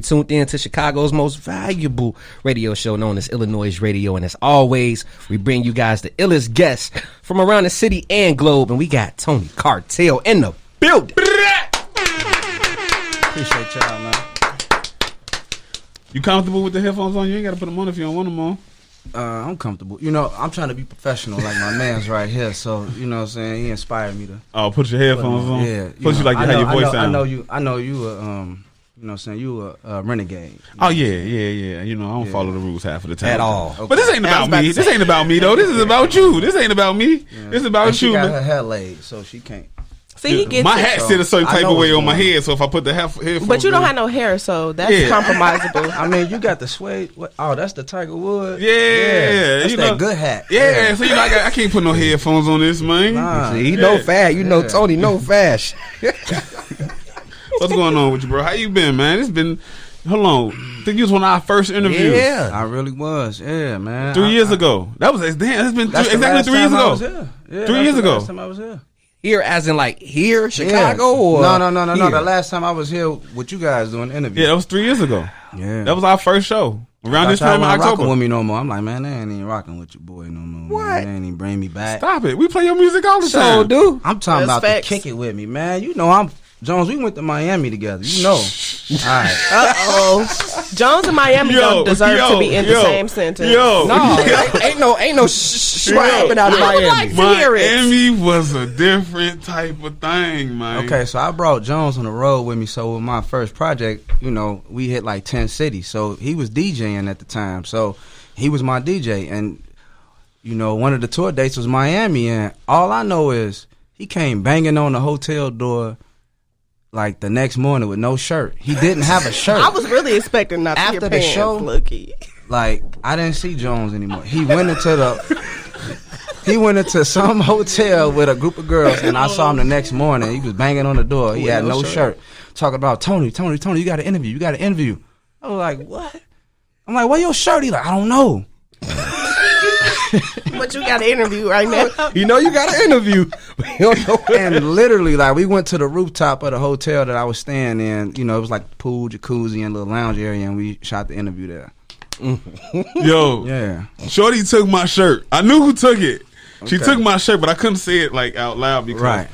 Tuned in to Chicago's most valuable radio show known as iLLANOiZE Radio, and as always, we bring you guys the illest guests from around the city and globe, and we got Tony Cartel in the building. Appreciate y'all, man. You comfortable with the headphones on? You ain't got to put them on if you don't want them on. I'm comfortable. You know, I'm trying to be professional like my man's right here, so, you know what I'm saying, he inspired me to. Oh, put your headphones on? Yeah. Plus you like how your voice sounds. I know you you know what I'm saying, you a renegade. Oh, yeah. You know, I don't follow the rules half of the time. At all. Okay. But this ain't about me. This ain't about me, though. This is about you. This ain't about me. Yeah. This is about and you, she got man. her hair laid, so she can't. See, he gets my it. hat sit a certain type of way on my head, so if I put the headphones But you don't in, have no hair, so that's compromisable. I mean, you got the suede. Oh, that's the Tiger Woods. Yeah, that's you that know, good hat. Yeah, so you know, I can't put no headphones on this, man. Nah. See, he know fast. You know Tony know fast. What's going on with you, bro? How you been, man? It's been, hold on, I think you was one of our first interviews. Yeah. I really was. Yeah, man. 3 years ago. That was, damn, it's been exactly 3 years ago. Yeah, 3 years ago. Last time I was here. Here, as in like here, Chicago, or no. here? The last time I was here with you guys doing the interview. Yeah, that was 3 years ago. Yeah, that was our first show around this y'all time in wasn't October. rocking with me no more. I'm like, man, they ain't even rocking with your boy no more. What? Man. They ain't even bring me back. Stop it. We play your music all the So time. do. I'm talking That's about facts. to kick it with me, man. You know, I'm Jones. We went to Miami together. You know. All right. Jones and Miami don't deserve to be in the same sentence. No, ain't no happening out of I would Miami. like to hear it. Miami was a different type of thing, man. Okay, so I brought Jones on the road with me. So with my first project, you know, we hit like 10 cities. So he was DJing at the time. So he was my DJ. And, you know, one of the tour dates was Miami. And all I know is he came banging on the hotel door like the next morning with no shirt. He didn't have a shirt. I was really expecting not to After hear the pants, show, Looky. Like, I didn't see Jones anymore. He went into some hotel with a group of girls, and I saw him the next morning. He was banging on the door. He had no shirt. Talking about, Tony, you got an interview. I was like, what? I'm like, where your shirt? He like, I don't know. But you got an interview right now. You know you got an interview. You don't know. And literally, like, we went to the rooftop of the hotel that I was staying in. You know, it was like pool, jacuzzi, and a little lounge area, and we shot the interview there. Yo, Yeah. Shorty took my shirt. I knew who took it. She took my shirt, but I couldn't say it like out loud because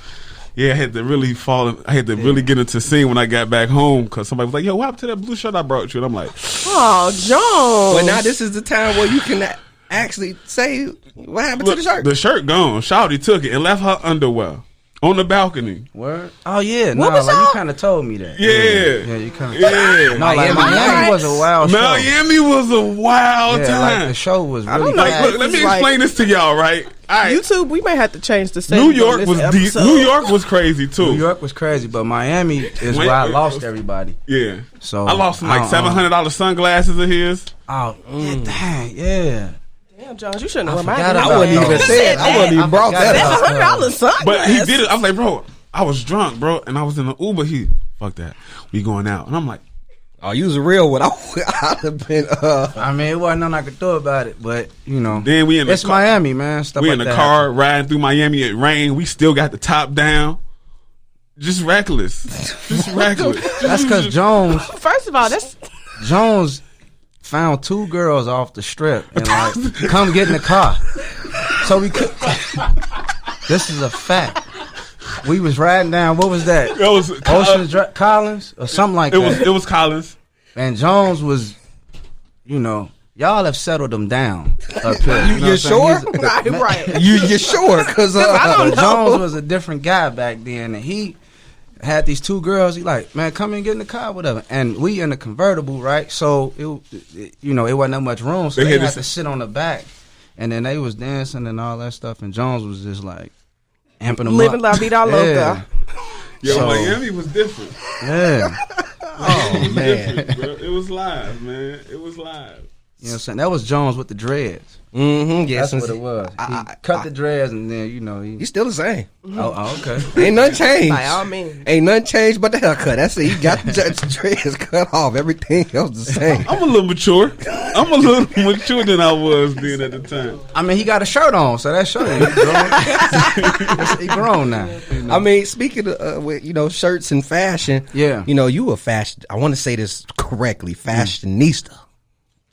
yeah, I had to really really get into scene when I got back home because somebody was like, "Yo, what happened to that blue shirt I brought you?" And I'm like, Oh, Jones. But now this is the time where you can actually say what happened to the shirt. The shirt gone. Shawty took it and left her underwear on the balcony. Word? Oh, yeah. What was you y'all? kind of told me that. Yeah. Yeah, you kind of. Yeah. No, like Miami was a wild show. Miami was a wild Yeah, time. like the show was really don't know. Like, bad. look, let me Like- explain this to y'all, right? All right. YouTube, we may have to change the New setting York on this was episode. New York was crazy too. New York was crazy, but Miami is where I lost everybody. Yeah. So I lost some like $700 sunglasses of his. Oh, dang, yeah. Damn, Jones, you shouldn't have forgot reminded me. about I wouldn't even say it. I wouldn't even brought that up. $700 sunglasses. But he did it. I was like, bro, I was drunk, bro, and I was in the Uber. He, fuck that, we going out, and I'm like, Oh, you was a real one. I'd have been. I mean, it wasn't nothing I could do about it, but you know, then we in the it's Miami, man. Stuff we like in the that. car riding through Miami. It rained. We still got the top down. Just reckless. Just reckless. That's because Jones First of all, found two girls off the strip and like, come get in the car. So we could. This is a fact. We was riding down. What was that? It was Collins or something like It that. was. It was Collins. And Jones was, you know, y'all have settled him down up here. You know You what sure? I'm saying? right. You sure? Because I don't know. Jones was a different guy back then, and he had these two girls. He like, man, come and get in the car, whatever. And we in the convertible, right? So it you know, it wasn't that much room, so they had to sit on the back. And then they was dancing and all that stuff, and Jones was just like amping them Living up. la vida loca. Yo, So- Miami was different. Yeah. oh man, Different, bro. It was live, man. It was live. You know what I'm saying? That was Jones with the dreads. Mm-hmm. Yes, That's what it was. He cut the dreads and then, He's still the same. Oh, okay. Ain't nothing changed. By all means. Ain't nothing changed but the haircut. That's it. He got the dreads cut off. Everything else the same. I'm a little mature. I'm a little mature than I was then at the time. I mean, he got a shirt on, so that shows he grown now. I mean, speaking of with, shirts and fashion, Yeah. You a fashion. I want to say this correctly, fashionista.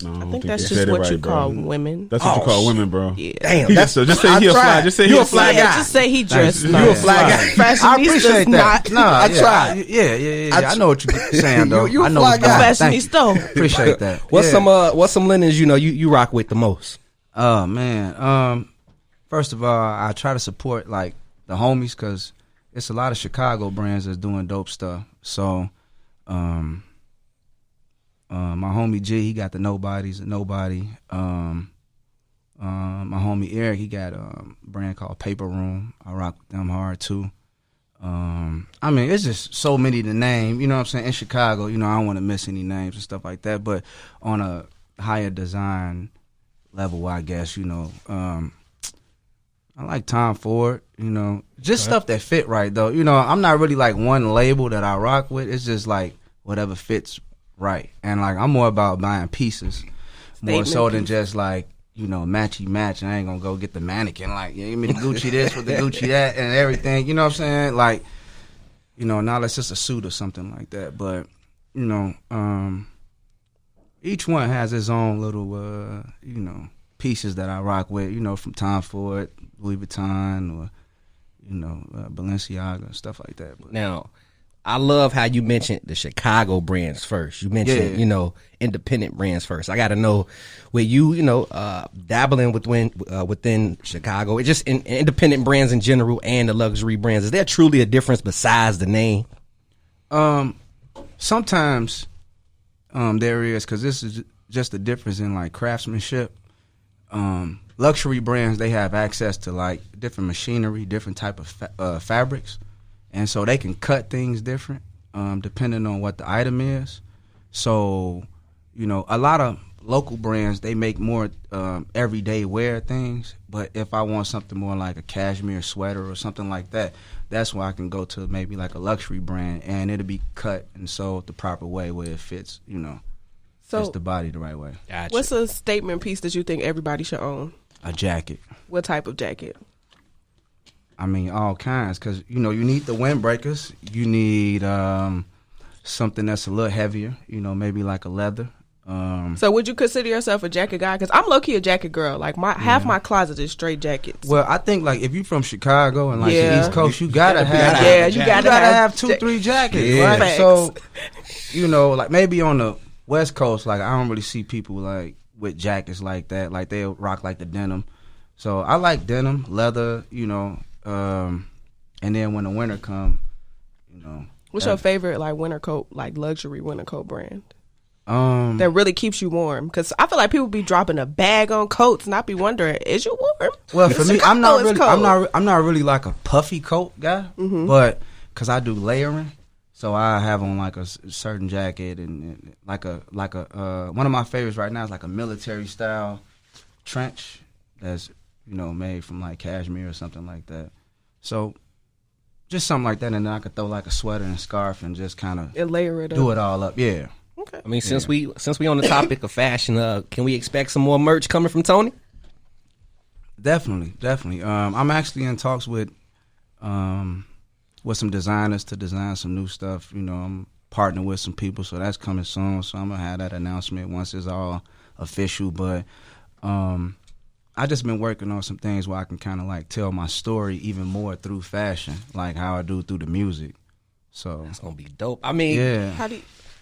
No, I think that's just what you call women. That's what you call women, bro. Yeah. Damn, Just say he a fly. Just say he a fly guy. Just say he dressed. You a fly guy. I appreciate that. No, I tried. Yeah. I know what you're saying, though. You a I know fly guy. Fashionista. Appreciate that. What's some linens you rock with the most? Oh man. First of all, I try to support like the homies because it's a lot of Chicago brands that's doing dope stuff. So, my homie G, he got the Nobodies, Nobody. My homie Eric, he got a brand called Paper Room. I rock with them hard too. I mean, it's just so many to name. You know what I'm saying? In Chicago, I don't want to miss any names and stuff like that. But on a higher design level, I guess, I like Tom Ford, just stuff that fit right, though. I'm not really like one label that I rock with. It's just like whatever fits right. And like I'm more about buying pieces more so than just like, matchy match. And I ain't gonna go get the mannequin. Like, give me the Gucci this with the Gucci that and everything. You know what I'm saying? Like, now it's just a suit or something like that. But, each one has its own little, pieces that I rock with, from Tom Ford, Louis Vuitton, or, Balenciaga, stuff like that. But Now, I love how you mentioned the Chicago brands first. You mentioned, independent brands first. I got to know where you, dabbling within Chicago, it's just independent brands in general and the luxury brands. Is there truly a difference besides the name? Sometimes there is, because this is just a difference in like craftsmanship. Luxury brands, they have access to like different machinery, different type of fabrics. And so they can cut things different depending on what the item is. So, a lot of local brands, they make more everyday wear things. But if I want something more like a cashmere sweater or something like that, that's where I can go to maybe like a luxury brand and it'll be cut and sold the proper way where it fits, fits the body the right way. Gotcha. What's a statement piece that you think everybody should own? A jacket. What type of jacket? I mean, all kinds, because, you need the windbreakers. You need something that's a little heavier, maybe like a leather. So would you consider yourself a jacket guy? Because I'm low-key a jacket girl. Like, half my closet is straight jackets. Well, I think, like, if you're from Chicago and, like, the East Coast, you gotta have... Yeah, you gotta have 2-3 jackets, yeah. right? So, like, maybe on the West Coast, like, I don't really see people, like, with jackets like that. Like, they'll rock, like, the denim. So, I like denim, leather, and then when the winter come, What's your favorite like winter coat, like luxury winter coat brand? That really keeps you warm? Because I feel like people be dropping a bag on coats, and I be wondering, is you warm? Well, for me, I'm not really like a puffy coat guy, but because I do layering, so I have on like a certain jacket and like a one of my favorites right now is like a military style trench that's made from like cashmere or something like that. So just something like that, and then I could throw like a sweater and scarf and just kind of layer it up. Do it all up, yeah. Okay. I mean, since we on the topic of fashion, can we expect some more merch coming from Tony? Definitely. I'm actually in talks with some designers to design some new stuff. I'm partnering with some people, so that's coming soon. So I'm gonna have that announcement once it's all official. But I just been working on some things where I can kind of like tell my story even more through fashion, like how I do through the music. So That's gonna be dope. I mean, yeah.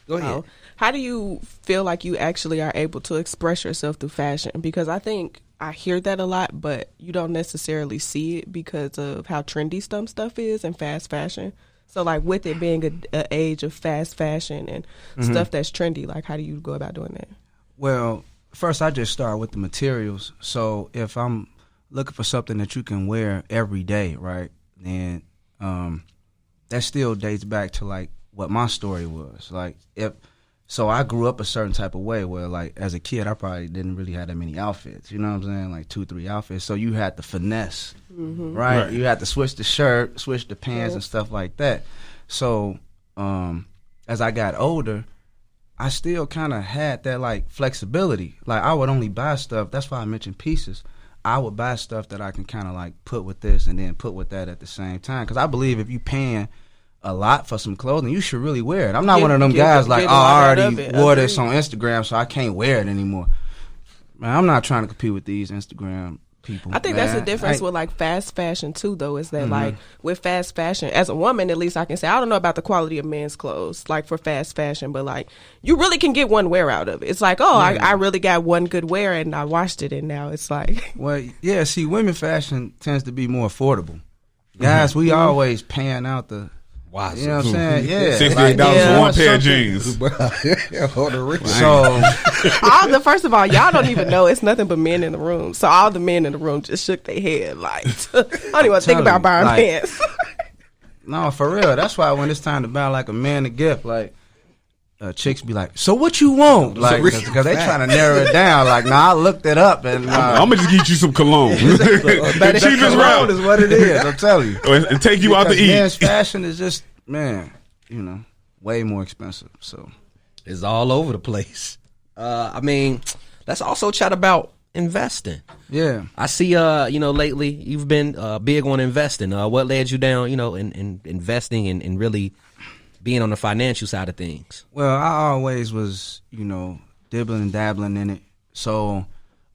Go ahead. How do you feel like you actually are able to express yourself through fashion? Because I think I hear that a lot, but you don't necessarily see it because of how trendy some stuff is and fast fashion. So, like, with it being an age of fast fashion and stuff that's trendy, like, how do you go about doing that? Well, first I just start with the materials. So if I'm looking for something that you can wear every day, right, then that still dates back to, like, what my story was. Like, if So I grew up a certain type of way where, like, as a kid, I probably didn't really have that many outfits. You know what I'm saying? Like 2-3 outfits. So you had to finesse, right? You had to switch the shirt, switch the pants and stuff like that. So as I got older, I still kind of had that, like, flexibility. Like, I would only buy stuff. That's why I mentioned pieces. I would buy stuff that I can kind of, like, put with this and then put with that at the same time. Because I believe if you paying a lot for some clothing, you should really wear it. I'm not one of them guys like, oh, I already wore this on Instagram, so I can't wear it anymore. Man, I'm not trying to compete with these Instagram people. I think that's the difference with, like, fast fashion too, though, is that like with fast fashion, as a woman, at least I can say, I don't know about the quality of men's clothes, like for fast fashion, but like you really can get one wear out of it. It's like, oh, I really got one good wear and I washed it, and now it's like, well, yeah. See, women fashion tends to be more affordable. Guys, we always paying out the. Wow, you know what I'm saying? Yeah, $68 for one pair of jeans. So, first of all, y'all don't even know it's nothing but men in the room. So all the men in the room just shook their head like, I don't even think about buying pants. No, for real. That's why when it's time to buy like a man a gift, like chicks be like, "So what you want?" Like, because they trying to narrow it down. Like, I looked it up and I'm gonna just get you some cologne. The cheapest route is what it is. I'm telling you, and take you out to eat. Men's fashion is just, man, way more expensive. So it's all over the place. I mean, let's also chat about investing. Yeah, I see. Lately you've been big on investing. What led you down? In investing and really being on the financial side of things? Well, I always was, dibbling and dabbling in it. So,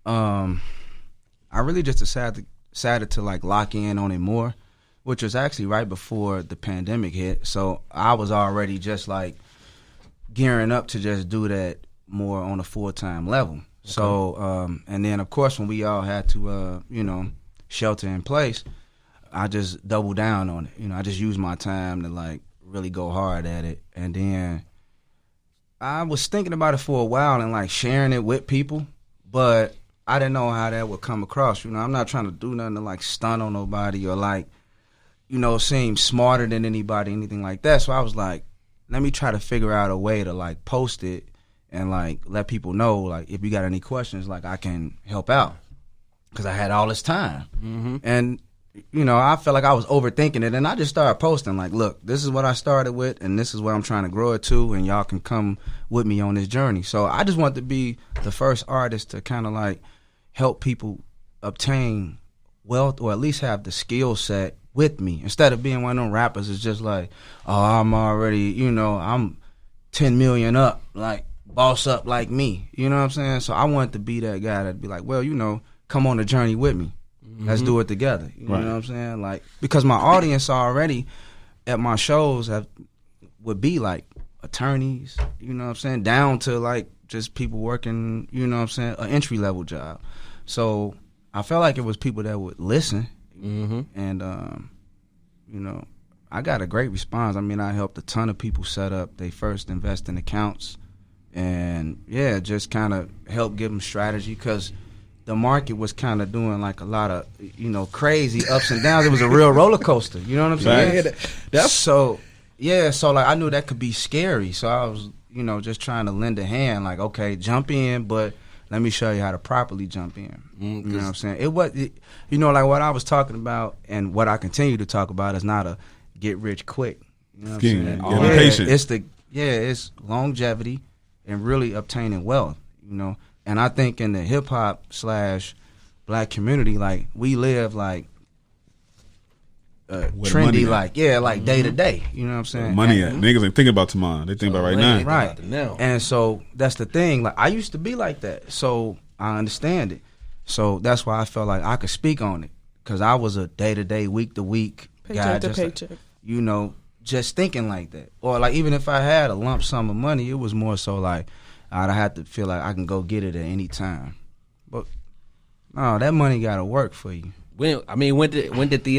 I really just decided to like lock in on it more, which was actually right before the pandemic hit. So I was already just like gearing up to just do that more on a full-time level. Okay. So, and then of course when we all had to, shelter in place, I just doubled down on it. I just used my time to like really go hard at it. And then I was thinking about it for a while and like sharing it with people, but I didn't know how that would come across. I'm not trying to do nothing to like stun on nobody or like, seem smarter than anybody, anything like that. So I was like, let me try to figure out a way to like post it and like let people know, like, if you got any questions, like I can help out, because I had all this time. And I felt like I was overthinking it, and I just started posting like, look, this is what I started with, and this is where I'm trying to grow it to, and y'all can come with me on this journey. So I just wanted to be the first artist to kind of like help people obtain wealth, or at least have the skill set with me, instead of being one of them rappers that's just like, oh, I'm already, I'm 10 million up, like boss up like me. You know what I'm saying? So I wanted to be that guy that'd be like, well, come on the journey with me. Let's do it together. You know what I'm saying? Like, because my audience already at my shows would be like attorneys, down to like just people working, an entry level job. So I felt like it was people that would listen. And, I got a great response. I mean, I helped a ton of people set up their first investing accounts, and just kind of help give them strategy, because the market was kind of doing like a lot of, crazy ups and downs. It was a real roller coaster. You know what I'm saying? So like I knew that could be scary. So I was, just trying to lend a hand, like, okay, jump in, but let me show you how to properly jump in. You know what I'm saying? Like what I was talking about and what I continue to talk about is not a get rich quick. You know what I'm saying? It's longevity and really obtaining wealth, And I think in the hip hop / black community, like we live like trendy, like day to day. You know what I'm saying? Money at niggas ain't thinking about tomorrow. They think about right now. Right. And so that's the thing. Like I used to be like that, so I understand it. So that's why I felt like I could speak on it, because I was a day to day, week to week guy, just paycheck. Like, just thinking like that. Or like even if I had a lump sum of money, it was more so like I'd have to feel like I can go get it at any time. But no, that money got to work for you. When did the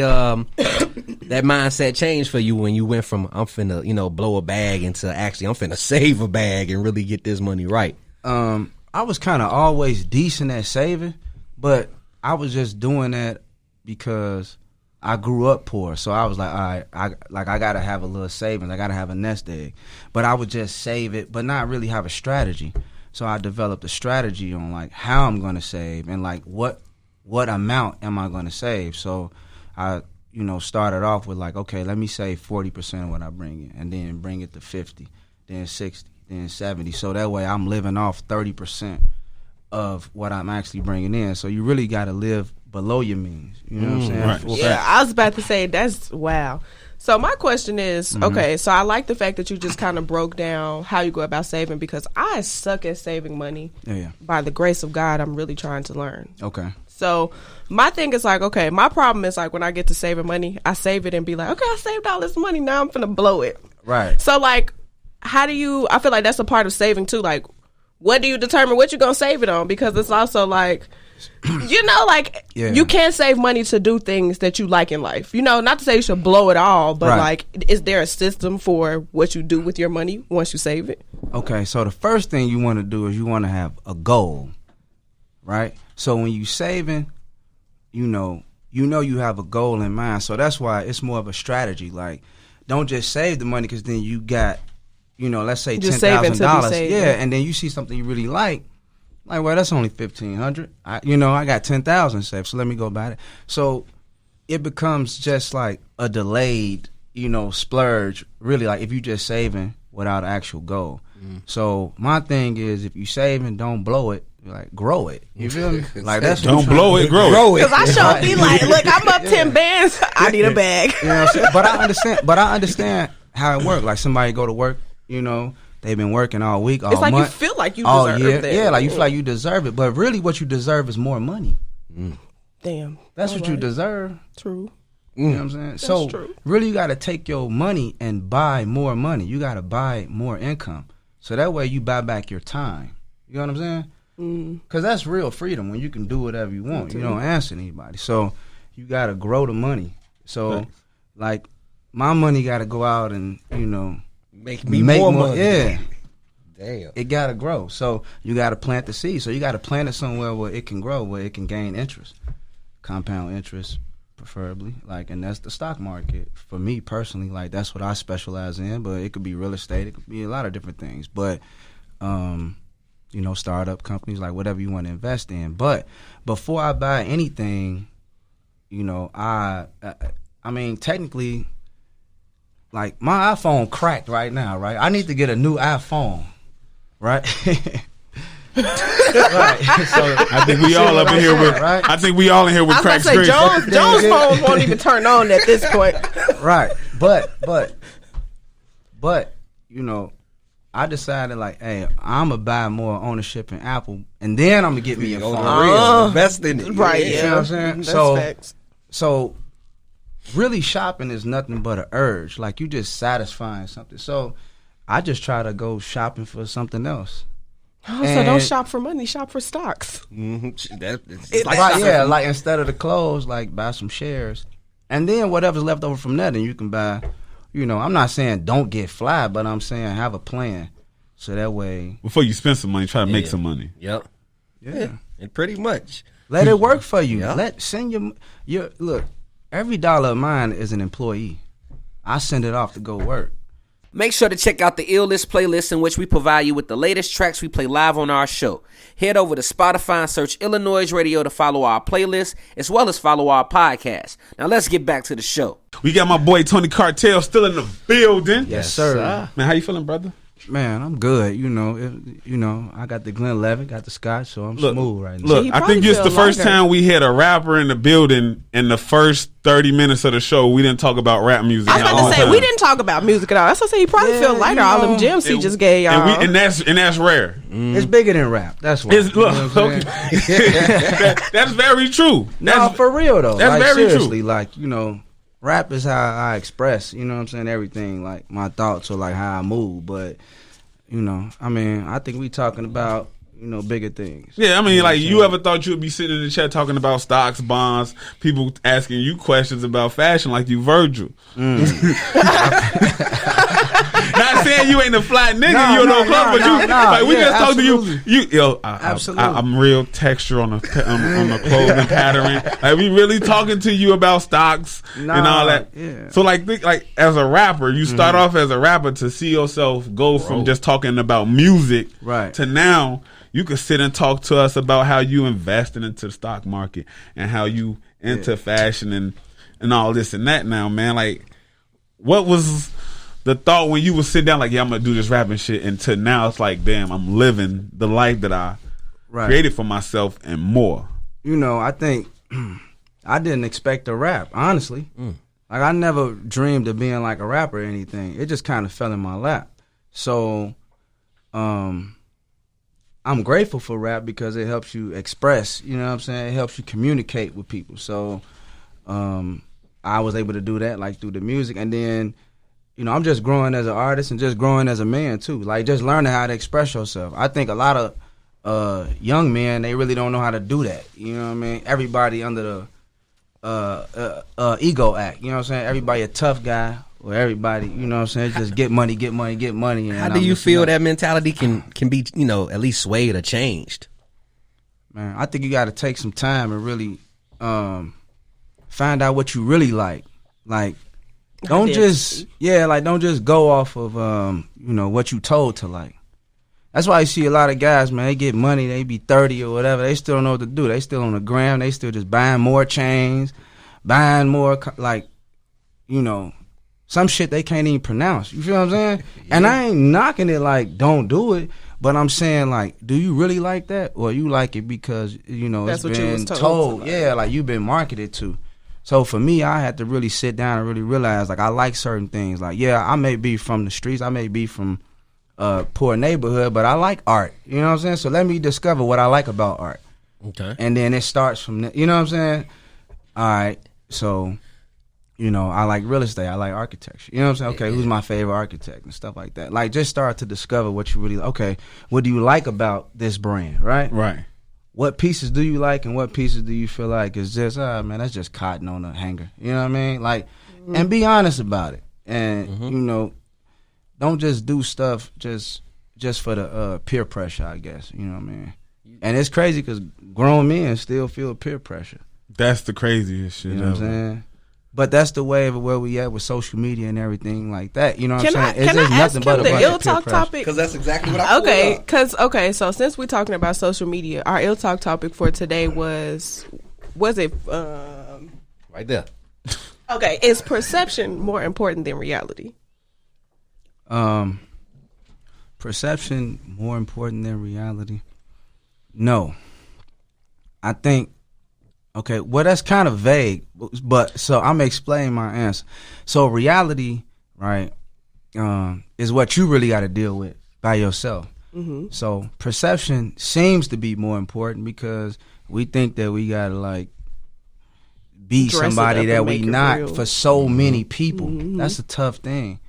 that mindset change for you, when you went from I'm finna blow a bag into actually I'm finna save a bag and really get this money right? I was kind of always decent at saving, but I was just doing that because I grew up poor, so I was like, all right, I gotta have a little savings. I gotta have a nest egg, but I would just save it, but not really have a strategy. So I developed a strategy on like how I'm gonna save and like what amount am I gonna save. So I started off with like, okay, let me save 40% of what I bring in, and then bring it to 50, then 60, then 70. So that way I'm living off 30% of what I'm actually bringing in. So you really got to live below your means. You know what I'm saying? Right. Yeah, I was about to say, that's wow. So my question is, okay, so I like the fact that you just kind of broke down how you go about saving, because I suck at saving money. Yeah. By the grace of God, I'm really trying to learn. Okay. So my thing is like, okay, my problem is like when I get to saving money, I save it and be like, okay, I saved all this money, now I'm finna blow it. Right. So like, how do you, I feel like that's a part of saving too. Like, what do you determine what you're gonna save it on? Because it's also like, you can't save money to do things that you like in life. Not to say you should blow it all, but like, is there a system for what you do with your money once you save it? Okay, so the first thing you want to do is you want to have a goal, right? So when you saving, you have a goal in mind. So that's why it's more of a strategy. Like, don't just save the money because then you got, let's say $10,000. Yeah, and then you see something you really like, well, that's only $1,500. I got $10,000 saved, so let me go buy it. So it becomes just like a delayed, splurge. Really, like if you just saving without an actual goal. So my thing is, if you saving, don't blow it. Like, grow it. You feel me? Like, that's don't blow it, grow it. Because I sure be like, look, I'm up 10 bands. I need a bag. You know what I'm saying? But I understand how it works. Like, somebody go to work, they've been working all week, all month. It's like you feel like you deserve it. Yeah, like you feel like you deserve it. But really what you deserve is more money. Damn. That's what you deserve. True. You know what I'm saying? That's so true. really you got to take your money and buy more money. You got to buy more income. So that way you buy back your time. You know what I'm saying? Because that's real freedom when you can do whatever you want. You don't answer anybody. So you got to grow the money. So, like, my money got to go out and, make more money. Yeah. Damn. It got to grow. So you got to plant the seed. So you got to plant it somewhere where it can grow, where it can gain interest. Compound interest, preferably. Like, and that's the stock market. For me personally, like, that's what I specialize in. But it could be real estate. It could be a lot of different things. But, startup companies, like whatever you want to invest in. But before I buy anything, I mean, technically, like, my iPhone cracked right now, right? I need to get a new iPhone, right? Right. So I think we all up in here with. Right? I think we all in here with cracked screens. Jones' phone won't even turn on at this point. Right, but I decided, like, hey, I'm gonna buy more ownership in Apple, and then I'm gonna get me a phone. Invest in it, right? You know what I'm saying? That's facts. So really, shopping is nothing but an urge. Like, you just satisfying something. So I just try to go shopping for something else. Oh, so don't shop for money, shop for stocks. Like instead of the clothes, like, buy some shares, and then whatever's left over from that, then you can buy. I'm not saying don't get fly, but I'm saying have a plan, so that way before you spend some money, try to make some money. Yep. Yeah, and pretty much let it work for you. Yep. Send your look. Every dollar of mine is an employee. I send it off to go work. Make sure to check out the iLLANOiZE playlist, in which we provide you with the latest tracks we play live on our show. Head over to Spotify and search iLLANOiZE Radio to follow our playlist, as well as follow our podcast. Now let's get back to the show. We got my boy Tony Cartel still in the building. Yes, sir. Man, how you feeling, brother? Man, I'm good. I got the Glenlivet, got the Scotch, so I'm smooth right now. Look, I think it's the first time we had a rapper in the building. In the first 30 minutes of the show, we didn't talk about rap music. I was about to say, we didn't talk about music at all. That's what I say. He probably feel lighter. All them gems he just gave y'all. And that's rare. It's bigger than rap. That's why. That's very true. No, for real though. That's like, very seriously, true. Like, rap is how I express, you know what I'm saying, everything, like my thoughts or like how I move. But, I think we talking about, bigger things. Yeah, I mean, like, you ever thought you would be sitting in the chat talking about stocks, bonds, people asking you questions about fashion like you Virgil. Not saying you ain't a fly nigga, you no club, but you like we just talk to you. I'm real texture on the clothing pattern. Like we really talking to you about stocks and all that. Yeah. So like as a rapper, you start off as a rapper to see yourself go from just talking about music to now you could sit and talk to us about how you investing into the stock market and how you into fashion and all this and that now, man. Like, what was the thought when you was sitting down like, yeah, I'm going to do this rapping shit, until now it's like, damn, I'm living the life that I created for myself and more. You know, I think I didn't expect to rap, honestly. Like, I never dreamed of being like a rapper or anything. It just kind of fell in my lap. So, I'm grateful for rap because it helps you express, you know what I'm saying? It helps you communicate with people. So I was able to do that, like, through the music. And then, you know, I'm just growing as an artist and just growing as a man, too. Like, just learning how to express yourself. I think a lot of young men, they really don't know how to do that. You know what I mean? Everybody under the ego act, you know what I'm saying? Everybody a tough guy. Or everybody, you know what I'm saying, just get money, get money, get money. And how do you feel that mentality can be, you know, at least swayed or changed? Man, I think you got to take some time and really find out what you really like. Like, don't just go off of, you know, what you told to like. That's why you see a lot of guys, man, they get money, they be 30 or whatever, they still don't know what to do. They still on the gram, they still just buying more chains, buying more, like, you know, some shit they can't even pronounce. You feel what I'm saying? And I ain't knocking it like, don't do it. But I'm saying, like, do you really like that? Or you like it because, you know, that's it's what been you was told. Yeah, like you've been marketed to. So for me, I had to really sit down and really realize, like, I like certain things. Like, yeah, I may be from the streets. I may be from a poor neighborhood, but I like art. You know what I'm saying? So let me discover what I like about art. Okay. And then it starts from, you know what I'm saying? All right, so... You know, I like real estate. I like architecture. You know what I'm saying? Okay, who's my favorite architect and stuff like that. Like, just start to discover what you really, okay, what do you like about this brand, right? Right. What pieces do you like and what pieces do you feel like is just, man, that's just cotton on a hanger. You know what I mean? Like, and be honest about it. And, you know, don't just do stuff just for the peer pressure, I guess. You know what I mean? And it's crazy because grown men still feel peer pressure. That's the craziest shit. You know what I'm saying? But that's the way of where we at with social media and everything like that. You know what I'm saying? Can I ask him the ill talk topic? Because that's exactly what I Okay, so since we're talking about social media, our ill talk topic for today was it right there? Okay, is perception more important than reality? Perception more important than reality? No. I think. Okay, well, that's kind of vague, but so I'm going to explain my answer. So reality, right, is what you really got to deal with by yourself. Mm-hmm. So perception seems to be more important because we think that we got to, like, be somebody that we not real for so many people. Mm-hmm. That's a tough thing.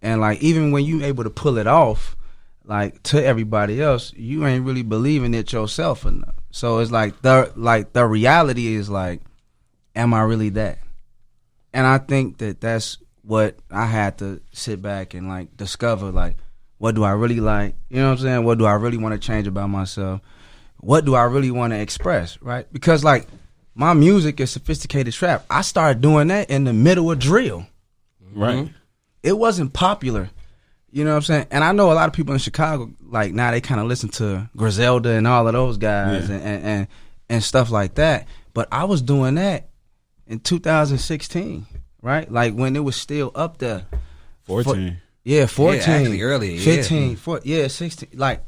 And, like, even when you able to pull it off, like, to everybody else, you ain't really believing it yourself enough. So it's like the reality is like, am I really that? And I think that that's what I had to sit back and, like, discover, like, what do I really like? You know what I'm saying? What do I really want to change about myself? What do I really want to express, right? Because, like, my music is sophisticated trap. I started doing that in the middle of drill. Right. Mm-hmm. It wasn't popular. You know what I'm saying? And I know a lot of people in Chicago, like, now they kind of listen to Griselda and all of those guys and stuff like that. But I was doing that in 2016, right? Like, when it was still up there. 14. 14. Yeah, actually earlier. 15, 16. Like,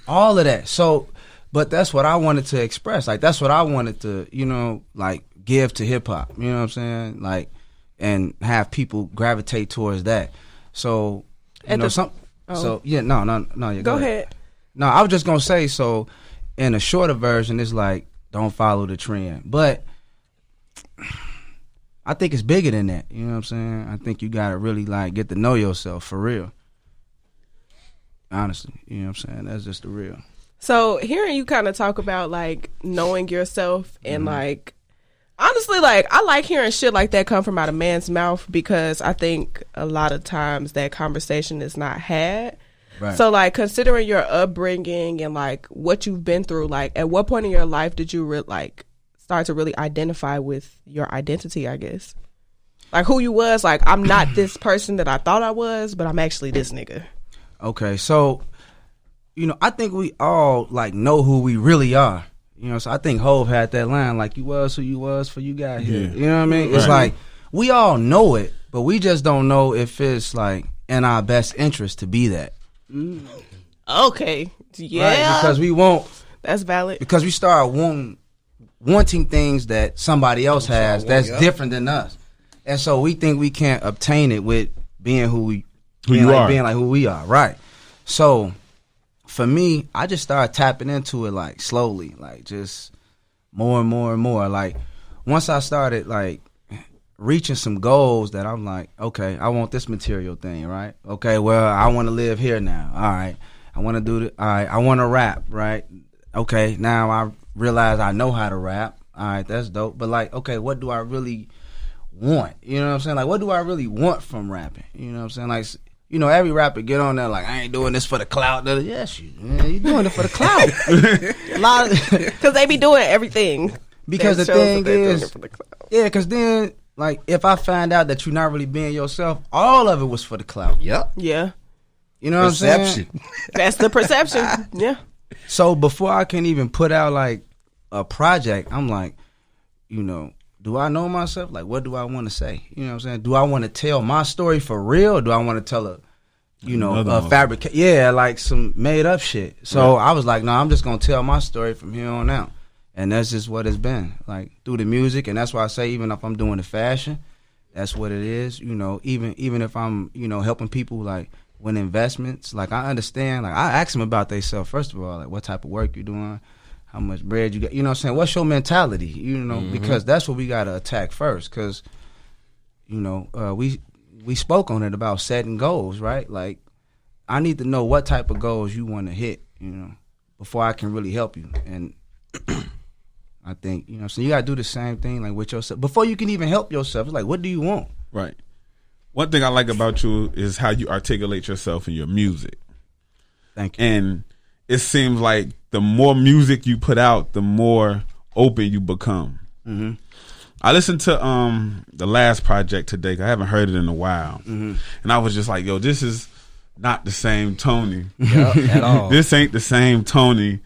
all of that. So, but that's what I wanted to express. Like, that's what I wanted to, you know, like, give to hip-hop. You know what I'm saying? Like, and have people gravitate towards that. So... You know, So yeah, no. Go ahead. No, I was just gonna say, so in a shorter version, it's like, don't follow the trend. But I think it's bigger than that. You know what I'm saying? I think you gotta really, like, get to know yourself for real. Honestly, you know what I'm saying? That's just the real. So hearing you kind of talk about, like, knowing yourself and like, Honestly, like, I like hearing shit like that come from out of man's mouth because I think a lot of times that conversation is not had. Right. So, like, considering your upbringing and, like, what you've been through, like, at what point in your life did you, start to really identify with your identity, I guess? Like, who you was, like, I'm not this person that I thought I was, but I'm actually this nigga. Okay, so, I think we all, like, know who we really are. So I think Hov had that line, like, you was who you was for you got here. Yeah. You know what I mean? Right. It's like, we all know it, but we just don't know if it's, like, in our best interest to be that. Okay. Yeah. Right? Because we won't. That's valid. Because we start wanting things that somebody else has that's different than us. And so we think we can't obtain it with being who we are. Right. So for me, I just started tapping into it like slowly, like just more and more and more. Like once I started like reaching some goals that I'm like, okay, I want this material thing, right? Okay, well, I want to live here now. All right. I want to do all right, I want to rap, right? Okay, now I realize I know how to rap. All right, that's dope. But like, okay, what do I really want? You know what I'm saying? Like, what do I really want from rapping? You know what I'm saying? Like, every rapper get on there like, I ain't doing this for the clout. Yes, you doing it for the clout. Because they be doing everything. Because the thing is, because then, like, if I find out that you're not really being yourself, all of it was for the clout. Yep. Yeah. You know what I'm saying? That's the perception. Yeah. So before I can even put out, like, a project, I'm like, do I know myself? Like, what do I want to say? You know what I'm saying? Do I want to tell my story for real? Or do I want to tell a fabricate? Yeah, like some made up shit. So I was like, no, I'm just going to tell my story from here on out. And that's just what it's been, like, through the music. And that's why I say, even if I'm doing the fashion, that's what it is. Even if I'm, helping people, like, win investments, like, I understand. Like, I ask them about themselves, first of all, like, what type of work you doing? How much bread you got? You know what I'm saying? What's your mentality? Because that's what we got to attack first. Because, we spoke on it about setting goals, right? Like, I need to know what type of goals you want to hit, before I can really help you. And I think, so you got to do the same thing, like, with yourself. Before you can even help yourself, it's like, what do you want? Right. One thing I like about you is how you articulate yourself in your music. Thank you. And it seems like the more music you put out, the more open you become. Mm-hmm. I listened to the last project today. I haven't heard it in a while. Mm-hmm. And I was just like, yo, this is not the same Tony. At all. This ain't the same Tony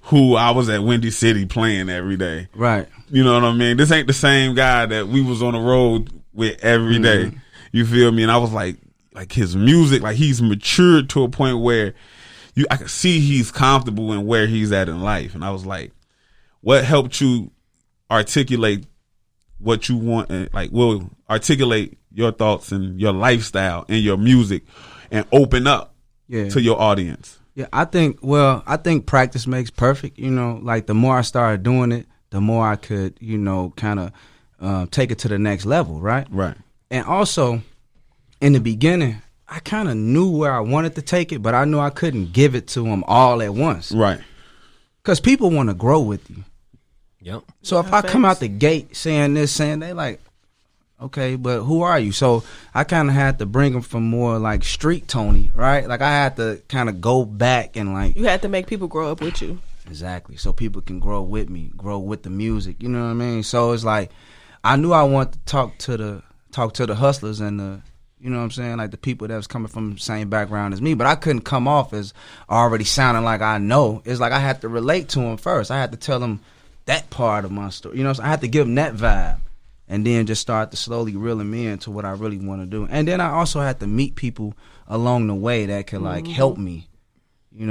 who I was at Windy City playing every day. Right. You know what I mean? This ain't the same guy that we was on the road with every day. You feel me? And I was like his music, like, he's matured to a point where I can see he's comfortable in where he's at in life. And I was like, what helped you articulate what you want and, like, will articulate your thoughts and your lifestyle and your music and open up to your audience? Yeah, I think practice makes perfect. Like, the more I started doing it, the more I could, kind of take it to the next level, right? Right. And also, in the beginning, I kind of knew where I wanted to take it, but I knew I couldn't give it to them all at once. Right. Because people want to grow with you. Yep. So if I come out the gate saying this, saying they like, okay, but who are you? So I kind of had to bring them from more like street Tony, right? Like, I had to kind of go back and, like, you had to make people grow up with you. Exactly. So people can grow with me, grow with the music. You know what I mean? So it's like, I knew I wanted to talk to the hustlers and the, you know what I'm saying, like, the people that was coming from the same background as me, but I couldn't come off as already sounding like I know. It's like I had to relate to them first. I had to tell them that part of my story. You know what I'm saying? I had to give them that vibe and then just start to slowly reeling me into what I really want to do. And then I also had to meet people along the way that could, like, help me.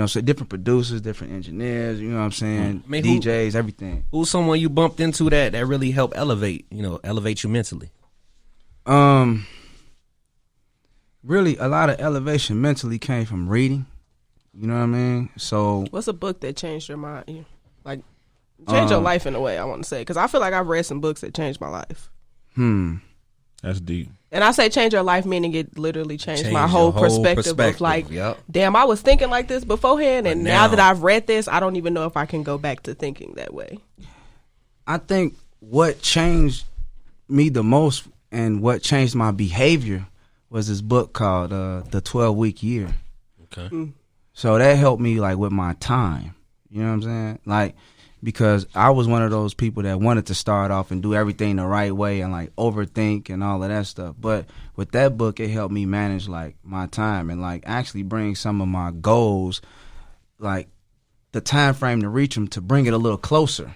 So different producers, different engineers, you know what I'm saying, DJs, everything. Who's someone you bumped into that really helped elevate you mentally? Really, a lot of elevation mentally came from reading. You know what I mean? So, what's a book that changed your mind? Like, changed your life in a way, I want to say. Because I feel like I've read some books that changed my life. That's deep. And I say change your life, meaning it literally changed my whole perspective of, like, damn, I was thinking like this beforehand, and now that I've read this, I don't even know if I can go back to thinking that way. I think what changed me the most and what changed my behavior was this book called The 12-Week Year. Okay. So that helped me like with my time. You know what I'm saying? Like, because I was one of those people that wanted to start off and do everything the right way and like overthink and all of that stuff. But with that book, it helped me manage like my time and like actually bring some of my goals, like the time frame to reach them, to bring it a little closer.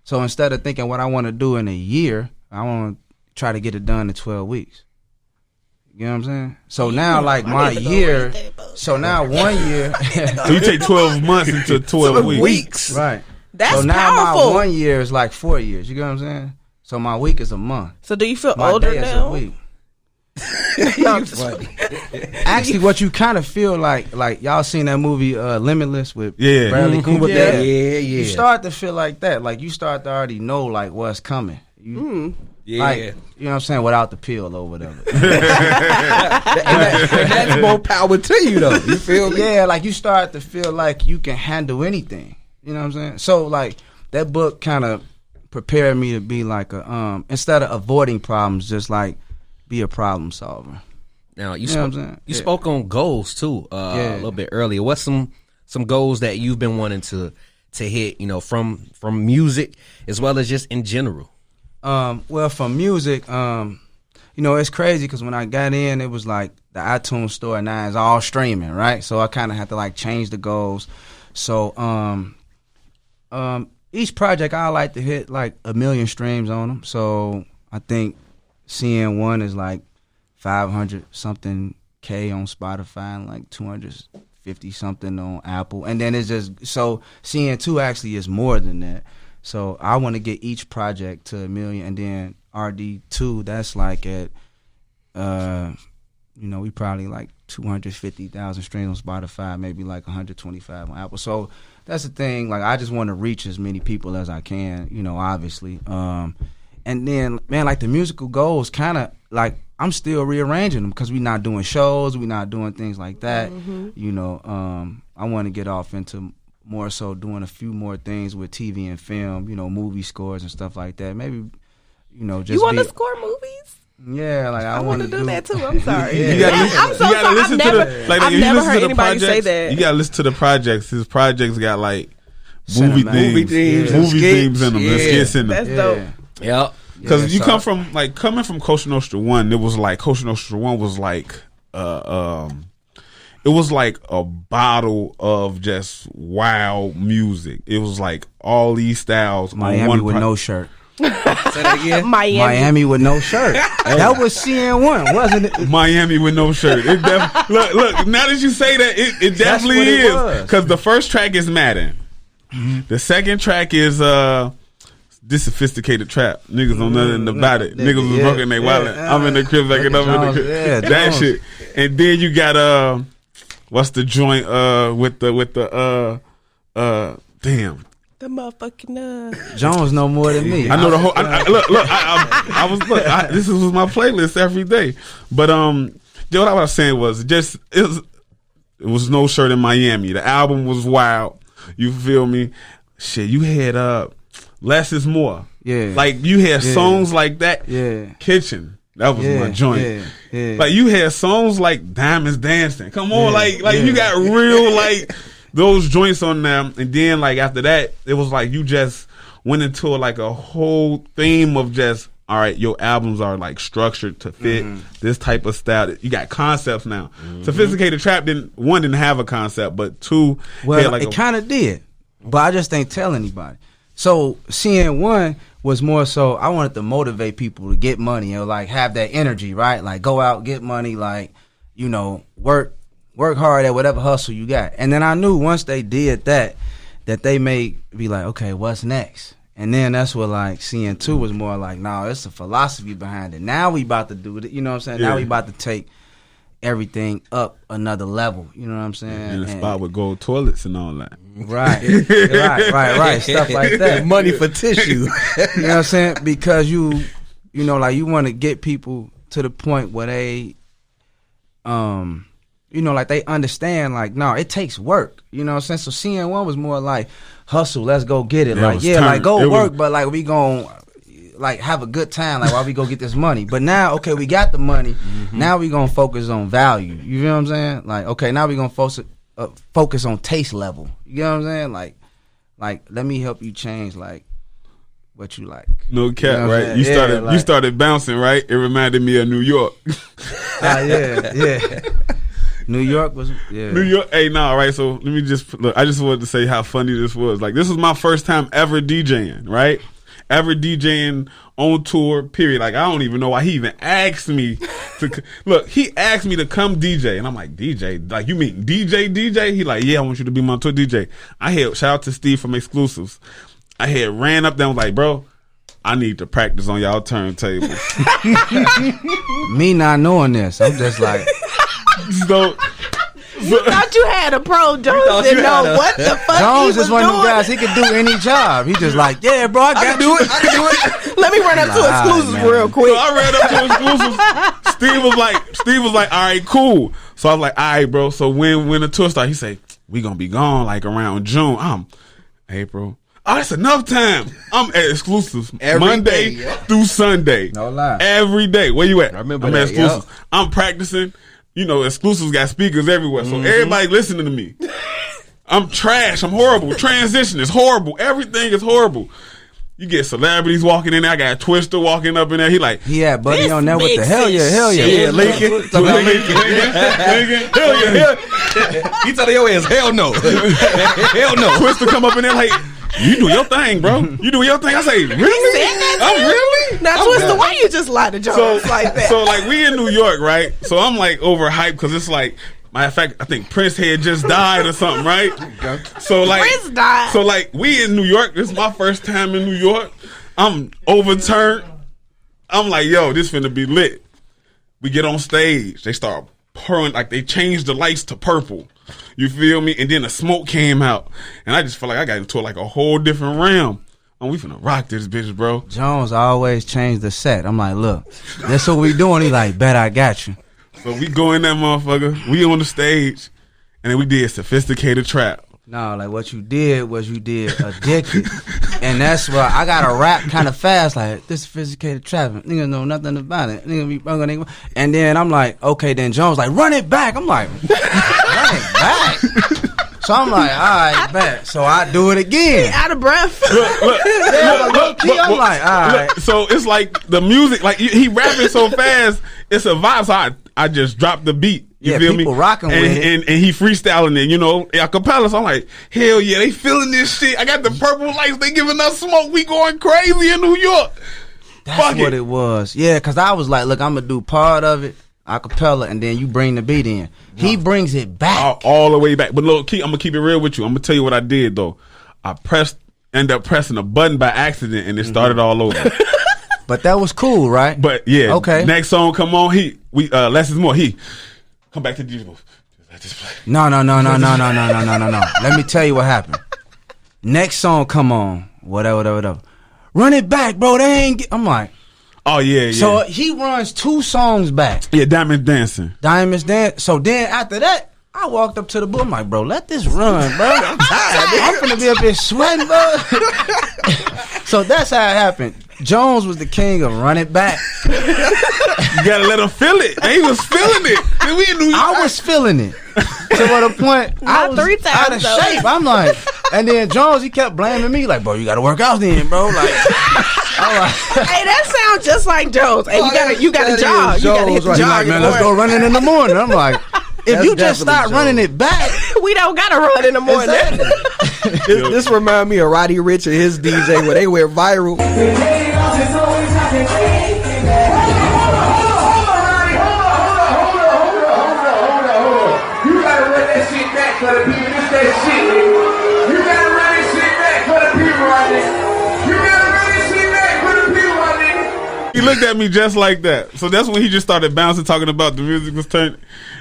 So instead of thinking what I want to do in a year, I want to try to get it done in 12 weeks. You know what I'm saying? So now, like my year, so now 1 year. So you take 12 months into 12 weeks. Right. That's so now powerful. my 1 year is like 4 years. You get what I'm saying? So my week is a month. So do you feel My older day is now? a week. Actually, what you kind of feel like y'all seen that movie Limitless with Bradley Cooper? Yeah. You start to feel like that. Like you start to already know like what's coming. Yeah. Like, you know what I'm saying, without the pill or whatever. and that's more power to you, though. You feel me? Yeah, like you start to feel like you can handle anything. You know what I'm saying? So like that book kind of prepared me to be like a instead of avoiding problems, just like be a problem solver. Now you know what I'm spoke, saying? you spoke on goals too a little bit earlier. What's some goals that you've been wanting to hit? You know, from music as well as just in general. Well, from music, you know, it's crazy because when I got in, it was like the iTunes store now is all streaming, right? So I kind of had to like change the goals. So each project I like to hit like 1 million streams on them. So I think CN1 is like 500 something K on Spotify and like 250 something on Apple. And then it's just, so CN2 actually is more than that. So I want to get each project to 1 million, and then RD2, that's like at, you know, we probably like 250,000 streams on Spotify, maybe like 125 on Apple. So that's the thing. Like I just want to reach as many people as I can, you know, obviously. And then, man, like the musical goals, kind of like I'm still rearranging them because we're not doing shows, we're not doing things like that. You know, I want to get off into more so doing a few more things with TV and film, you know, movie scores and stuff like that. Maybe, you know, just you want to score movies? Yeah, like I want to do that too. I'm sorry. You gotta listen to the like. I've you never listen heard to the anybody say projects, that. You gotta listen to the projects. His projects got like movie themes in them. And skits in them. That's dope. Yep. Because you come from like coming from Costa Nostra 1, it was like Costa Nostra 1 was like it was like a bottle of just wow music. It was like all these styles. Miami with no shirt. Say that again. Miami with no shirt. That was CN1, wasn't it? Miami with no shirt. It look. Now that you say that, it definitely is. Because the first track is Madden. The second track is this sophisticated trap. Niggas don't know nothing about it. Niggas was broken their wallet. I'm in the crib backing up in the crib. That shit. And then you got what's the joint with the damn. The motherfucking Jones know more than me. I know the whole. I was this was my playlist every day. But what I was saying was just it was no shirt in Miami. The album was wild. You feel me? Shit, you had Less is More. Yeah, like you had songs like that. Yeah, Kitchen. That was my joint. Yeah. Like you had songs like Diamonds Dancing. Come on, like you got real like. Those joints on them, and then like after that, it was like you just went into like a whole theme of just all right. Your albums are like structured to fit this type of style. You got concepts now. Sophisticated Trap didn't have a concept, but two, well, like it kind of did, but I just ain't tell anybody. So CN1 was more so I wanted to motivate people to get money and like have that energy, right? Like go out, get money, like you know, work hard at whatever hustle you got. And then I knew once they did that they may be like, okay, what's next? And then that's what like CN2 was more like, no, it's a philosophy behind it. Now we about to do it. You know what I'm saying? Yeah. Now we about to take everything up another level. You know what I'm saying? In a spot with gold toilets and all that. Right. right. Stuff like that. Money for tissue. You know what I'm saying? Because you know, like you want to get people to the point where they you know, like they understand, like, no, it takes work. You know what I'm saying? So CN1 was more like, hustle, let's go get it. Like, yeah, like go work, but like we gon' like have a good time, like while we go get this money. But now, okay, we got the money. Mm-hmm. Now we gonna focus on value. You know what I'm saying? Like, okay, now we gonna focus on taste level. You know what I'm saying? Like let me help you change like what you like. No cap, you know right? You started bouncing, right? It reminded me of New York. Yeah. New York was New York. Hey, right. So let me just look. I just wanted to say how funny this was. Like, this was my first time ever DJing, right? Ever DJing on tour. Period. Like, I don't even know why he even asked me to look. He asked me to come DJ, and I'm like, DJ? Like, you mean DJ? He like, yeah, I want you to be my tour DJ. Shout out to Steve from Exclusives. I had ran up there and was like, bro, I need to practice on y'all turntables. Me not knowing this, I'm just like. So you thought you had a pro. Jones didn't know what the fuck Jones he was is one doing. of them guys, he could do any job. He just like, yeah, bro, I can do it. Let me run up to Exclusives real quick. So I ran up to Exclusives. Steve was like, all right, cool. So I was like, all right, bro. So when the tour started, he said, we gonna be gone like around June. April. Oh, that's enough time. I'm at Exclusives Monday through Sunday. No lie. Every day. Where you at? I remember I'm at that, Exclusives. I'm practicing. You know, Exclusives got speakers everywhere, so everybody listening to me. I'm trash. I'm horrible. Transition is horrible. Everything is horrible. You get celebrities walking in there. I got Twister walking up in there. He like, he had Buddy on there with the hell yeah. Yeah, Lincoln. Hell yeah. He told your ass, hell no. Hell no. Twister come up in there like, you do your thing, bro. You do your thing. I say, really? Really? Now, Twister, why you just lie to Jones like that? So, like, we in New York, right? So I'm like overhyped because it's like, matter of fact, I think Prince had just died or something, right? So like, Prince died. So like, we in New York. This is my first time in New York. I'm overturned. I'm like, yo, this finna be lit. We get on stage. They start pouring, like they changed the lights to purple. You feel me? And then the smoke came out, and I just felt like I got into like a whole different realm. And we finna rock this bitch, bro. Jones always changed the set. I'm like, look, that's what we doing. He like, bet I got you. So we go in that motherfucker. We on the stage, and then we did Sophisticated Trap. No, like what you did was you did Addicted. And that's why I got to rap kind of fast, like, this Sophisticated Trap. Niggas know nothing about it. And then I'm like, okay, then Jones like, run it back. I'm like, run it back? So I'm like, all right, bet. So I do it again. Out of breath. Look, I'm like, all right. So it's like the music, like he rapping so fast, it's a vibe. So I just dropped the beat. You feel people me? Rocking with it. And he freestyling it, you know, a cappella. So I'm like, hell yeah, they feeling this shit. I got the purple lights. They giving us smoke. We going crazy in New York. That's what it was. Yeah, because I was like, look, I'm going to do part of it, a cappella, and then you bring the beat in. He brings it back. All the way back. But look, I'm going to keep it real with you. I'm going to tell you what I did, though. I ended up pressing a button by accident, and it started all over. But that was cool, right? But yeah, okay. Next song come on. Less is more. Come back to the DJ. Let this play. No. Let me tell you what happened. Next song come on. Whatever. Run it back, bro. They ain't. I'm like, oh yeah. So he runs 2 songs back. Yeah, Diamonds Dancing. So then after that, I walked up to the booth. I'm like, bro, let this run, bro. I'm tired. I'm finna be up here sweating, bro. So that's how it happened. Jones was the king of run it back. You gotta let him feel it. And he was feeling it. We in New York. I was feeling it. So at a point, I was 3 times out of shape. I'm like, and then Jones, he kept blaming me, like, bro, you gotta work out then, bro. Like, hey, that sounds just like Jones. Hey, you gotta jog. You gotta hit the jog. Like, man, let's go running in the morning. I'm like, if you just start running it back, we don't gotta run in the morning. Exactly. This remind me of Roddy Ricch and his DJ where they went viral. For the people, this that shit. You gotta run this shit back for the people right there. You gotta run this shit back for the people right there. He looked at me just like that. So that's when he just started bouncing, talking about the music was turning.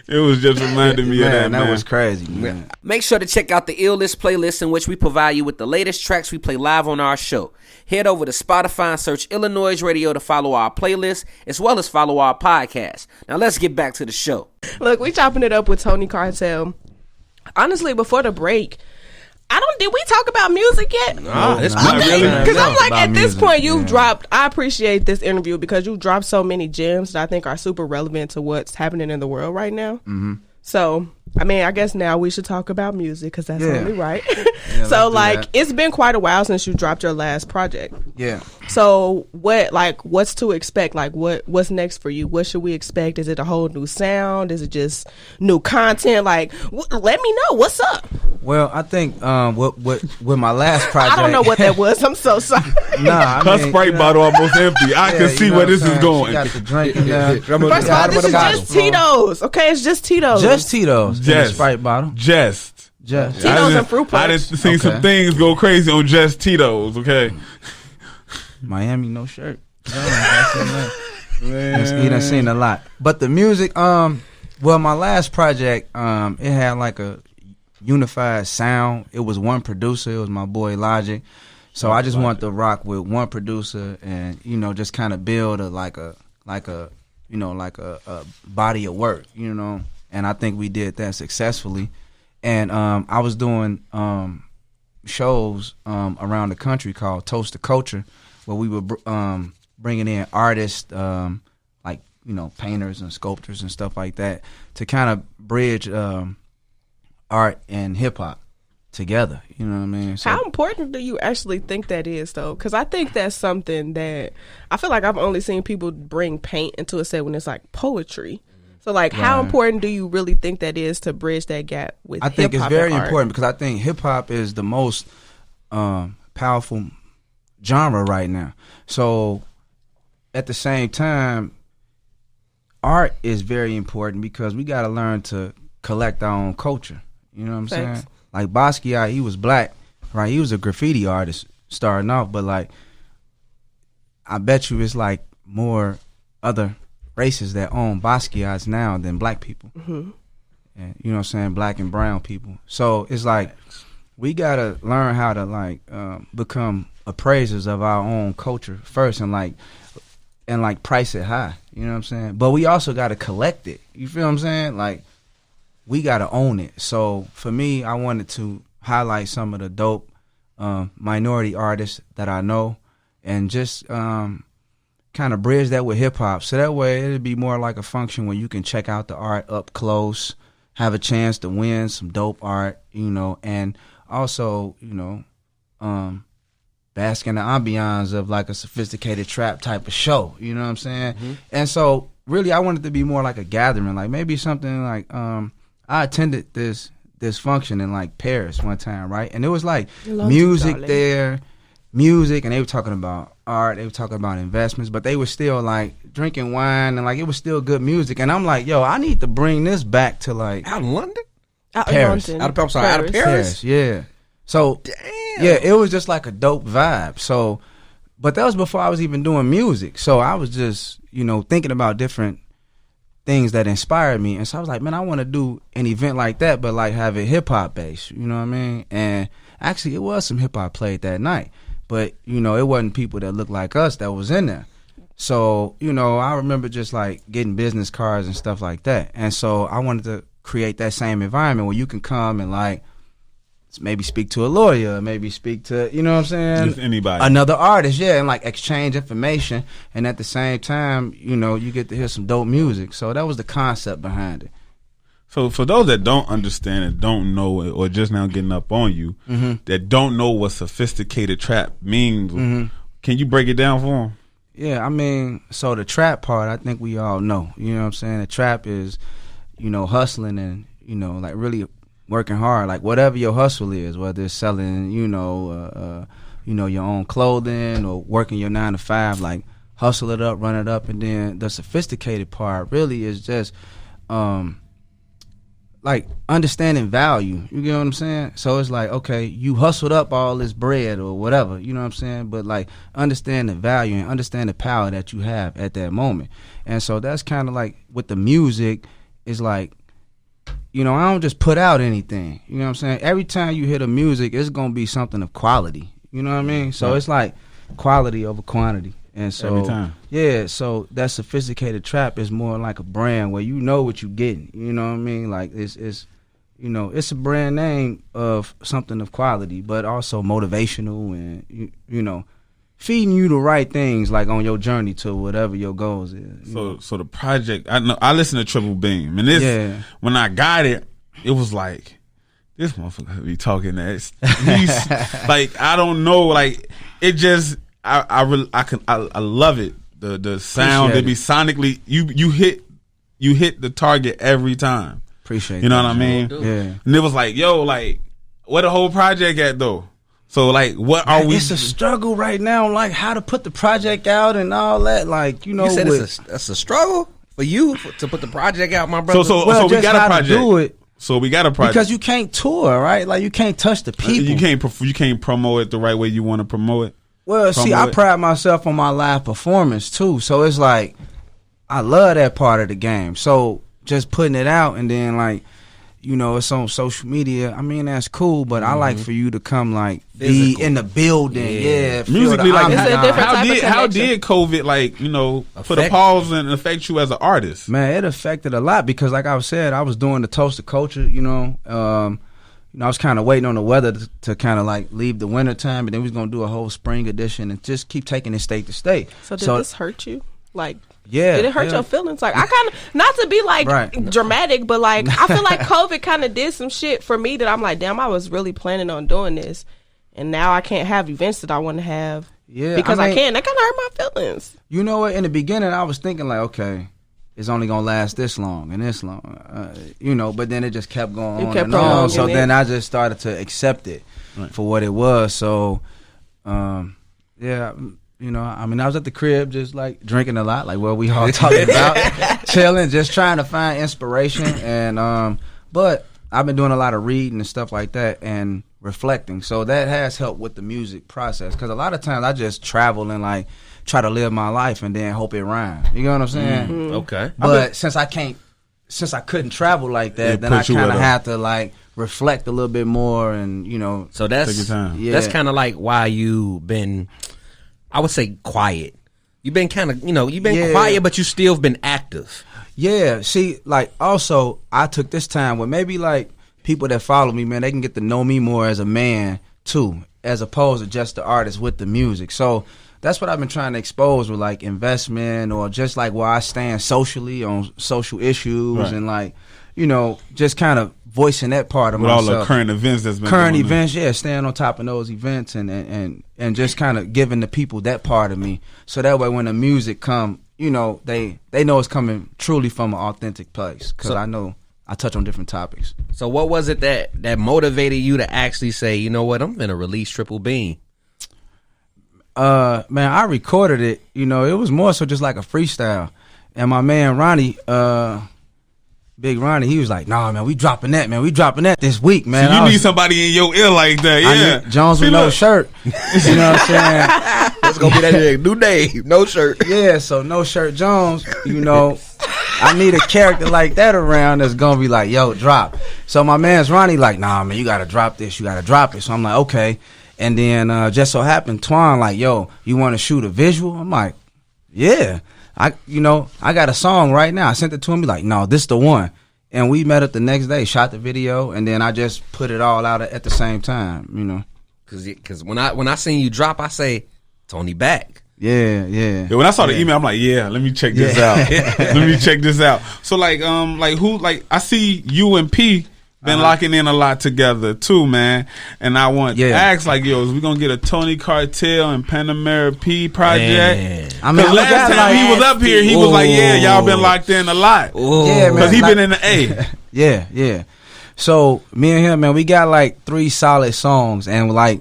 It was just reminding me of that, man. That was crazy, man. Make sure to check out the iLLANOiZE playlist in which we provide you with the latest tracks we play live on our show. Head over to Spotify and search iLLANOiZE Radio to follow our playlist as well as follow our podcast. Now let's get back to the show. Look, we chopping it up with Tony Cartel. Honestly, before the break, Did we talk about music yet? No, it's not really. Because I'm like, at this music. point, you've dropped. I appreciate this interview because you've dropped so many gems that I think are super relevant to what's happening in the world right now. Mm-hmm. So, I mean, I guess now we should talk about music because that's only right. So, like, it's been quite a while since you dropped your last project. Yeah. So, what's to expect? Like, what's next for you? What should we expect? Is it a whole new sound? Is it just new content? Like, let me know. What's up? Well, I think with my last project, I don't know what that was. I'm so sorry. Nah, Her Sprite bottle almost empty. I can see where this is going. She got the drink in there. First of all, this is just Tito's. Okay, it's just Tito's. Just Tito's. In the Just Sprite bottle. Just. Tito's I and fruit punch. done seen some things go crazy on just Tito's. Okay. Miami, no shirt. You done seen a lot. But the music, well, my last project, it had like a unified sound. It was one producer. It was my boy Logic. So I just wanted to rock with one producer and, you know, just kind of build a body of work, you know. And I think we did that successfully. And I was doing shows around the country called Toast to Culture, where we were bringing in artists like, you know, painters and sculptors and stuff like that to kind of bridge art and hip hop together. You know what I mean? So, how important do you actually think that is, though? Because I think that's something that I feel like I've only seen people bring paint into a set when it's like poetry. So, like, how important do you really think that is to bridge that gap with hip hop? I think it's very important because I think hip hop is the most powerful genre right now. So, at the same time, art is very important because we got to learn to collect our own culture. You know what I'm saying? Like Basquiat, he was black, right? He was a graffiti artist starting off, but like, I bet you it's like more other races that own Basquiat's now than black people. Mm-hmm. And you know what I'm saying? Black and brown people. So it's like, we got to learn how to like become appraisers of our own culture first and price it high. You know what I'm saying? But we also got to collect it. You feel what I'm saying? Like, we got to own it. So for me, I wanted to highlight some of the dope minority artists that I know and just kind of bridge that with hip hop. So that way it'll be more like a function where you can check out the art up close, have a chance to win some dope art, you know, and also, you know, bask in the ambiance of like a sophisticated trap type of show. You know what I'm saying? Mm-hmm. And so really I wanted to be more like a gathering, like maybe something like I attended this function in like Paris one time, right? And it was like music there, and they were talking about art, they were talking about investments, but they were still like drinking wine and like it was still good music. And I'm like, yo, I need to bring this back to like out in London, Paris, out of Paris, yeah. So yeah, it was just like a dope vibe. So, but that was before I was even doing music. So I was just, you know, thinking about different things that inspired me. And so I was like, man, I want to do an event like that, but like have it hip hop based, you know what I mean? And actually it was some hip hop played that night, but you know, it wasn't people that looked like us that was in there. So, you know, I remember just like getting business cards and stuff like that. And so I wanted to create that same environment where you can come and like maybe speak to a lawyer, maybe speak to, you know what I'm saying? Just anybody. Another artist, yeah, and like exchange information. And at the same time, you know, you get to hear some dope music. So that was the concept behind it. So for those that don't understand and don't know it, or just now getting up on you, that don't know what sophisticated trap means, can you break it down for them? Yeah, I mean, so the trap part, I think we all know. You know what I'm saying? The trap is, you know, hustling and, you know, like really working hard, like whatever your hustle is, whether it's selling, you know, your own clothing or working your 9 to 5, like hustle it up, run it up, and then the sophisticated part really is just like understanding value. You get what I'm saying? So it's like, okay, you hustled up all this bread or whatever, you know what I'm saying? But like understand the value and understand the power that you have at that moment. And so that's kind of like with the music, is like, you know, I don't just put out anything. You know what I'm saying? Every time you hear the music, it's going to be something of quality. You know what I mean? So it's like quality over quantity. And so, every time. Yeah, so that sophisticated trap is more like a brand where you know what you're getting. You know what I mean? Like, it's you you know, it's a brand name of something of quality, but also motivational and you know, feeding you the right things like on your journey to whatever your goals is. So the project, I know I listened to Triple Beam, and this when I got it, it was like this motherfucker be talking that. He's like, I don't know, like it just I love it. The sound, it be sonically you hit the target every time. Appreciate you know that, what I mean? Yeah. And it was like, yo, like, where the whole project at though? So like, what are we? It's a struggle right now, like how to put the project out and all that. Like, you know, You said it's a struggle for you to put the project out, my brother. So we got a project. Do it. So we got a project because you can't tour, right? Like you can't touch the people. You can't promote it the right way you want to promote it. Well, see, I pride myself on my live performance too. So it's like I love that part of the game. So just putting it out and then like, you know, it's on social media. I mean, that's cool, but I like for you to come like be in the building. Yeah, musically, like how did COVID like, you know, put a pause and affect you as an artist? Man, it affected a lot because like I said, I was doing the Toast of Culture. You know, I was kind of waiting on the weather to kind of like leave the winter time, and then we was gonna do a whole spring edition and just keep taking it state to state. So did this hurt you? Like. Yeah, did it hurt your feelings? Like I kind of, not to be like dramatic, but like I feel like COVID kind of did some shit for me that I'm like, damn, I was really planning on doing this, and now I can't have events that I want to have. Yeah, because I can't. That kind of hurt my feelings. You know what? In the beginning, I was thinking like, okay, it's only gonna last this long and this long, you know. But then it just kept going on and on. So then I just started to accept it for what it was. So, yeah. You know, I mean, I was at the crib just like drinking a lot, like what we all talking about, chilling, just trying to find inspiration. And but I've been doing a lot of reading and stuff like that and reflecting. So that has helped with the music process because a lot of times I just travel and like try to live my life and then hope it rhymes. You know what I'm saying? Mm-hmm. Okay. But since I couldn't travel like that, then I kind of have to like reflect a little bit more and, you know. So that's kind of like why you've been, I would say, quiet. You've been kind of, you know, you've been quiet, but you still been active. Yeah. See, like, also, I took this time with maybe, like, people that follow me, man, they can get to know me more as a man, too, as opposed to just the artist with the music. So that's what I've been trying to expose with, like, investment or just, like, where I stand socially on social issues and, like, you know, just kind of voicing that part of with myself. All the current events that's been current events, staying on top of those events and just kind of giving the people that part of me, so that way when the music come, you know, they know it's coming truly from an authentic place because I know I touch on different topics. So what was it that motivated you to actually say, you know what, I'm gonna release Triple Beam? Man, I recorded it. You know, it was more so just like a freestyle, and my man Ronnie. Big Ronnie, he was like, "Nah, man, we dropping that, man. We dropping that this week, man." So you need somebody in your ear like that, yeah. Jones with no shirt. You know what I'm saying? That's gonna be that new name, no shirt. Yeah, so No Shirt Jones. You know, I need a character like that around that's gonna be like, "Yo, drop." So my man's Ronnie like, "Nah, man, you gotta drop this. You gotta drop it." So I'm like, "Okay." And then just so happened, Twan like, "Yo, you want to shoot a visual?" I'm like, "Yeah." I got a song right now. I sent it to him. Be like, no, this the one. And we met up the next day, shot the video, and then I just put it all out at the same time. You know, because when I seen you drop, I say, Tony back. Yeah. When I saw the email, I'm like, yeah, let me check this out. Let me check this out. So like who I see you and P been locking in a lot together too, man. And I want to ask, like, yo, is we gonna get a Tony Cartel and Panamera P project? Man. I mean, last time he was up here, he was like, yeah, y'all been locked in a lot. Yeah, man. Because he been in the A. Yeah. So me and him, man, we got like 3 solid songs, and like,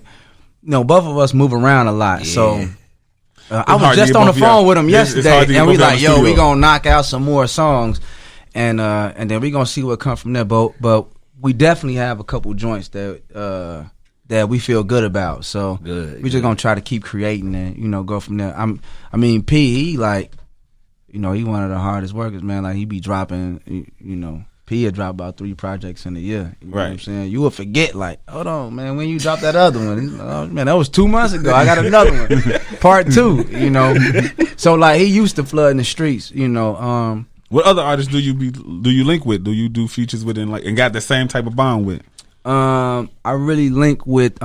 you know, both of us move around a lot. Yeah. So I was just on the phone with him yesterday, and we like, yo, we gonna knock out some more songs, and then we gonna see what comes from there. But we definitely have a couple joints that we feel good about. So we just gonna try to keep creating and, you know, go from there. I mean, P, he like, you know, he one of the hardest workers, man. Like, he be dropping, you know, P had dropped about 3 projects in a year. You know what I'm saying? You will forget, like, hold on, man, when you dropped that other one? He's like, oh, man, that was 2 months ago. I got another one, part 2. You know, so like he used to flood in the streets. You know, What other artists do you link with? Do you do features with and got the same type of bond with? I really link with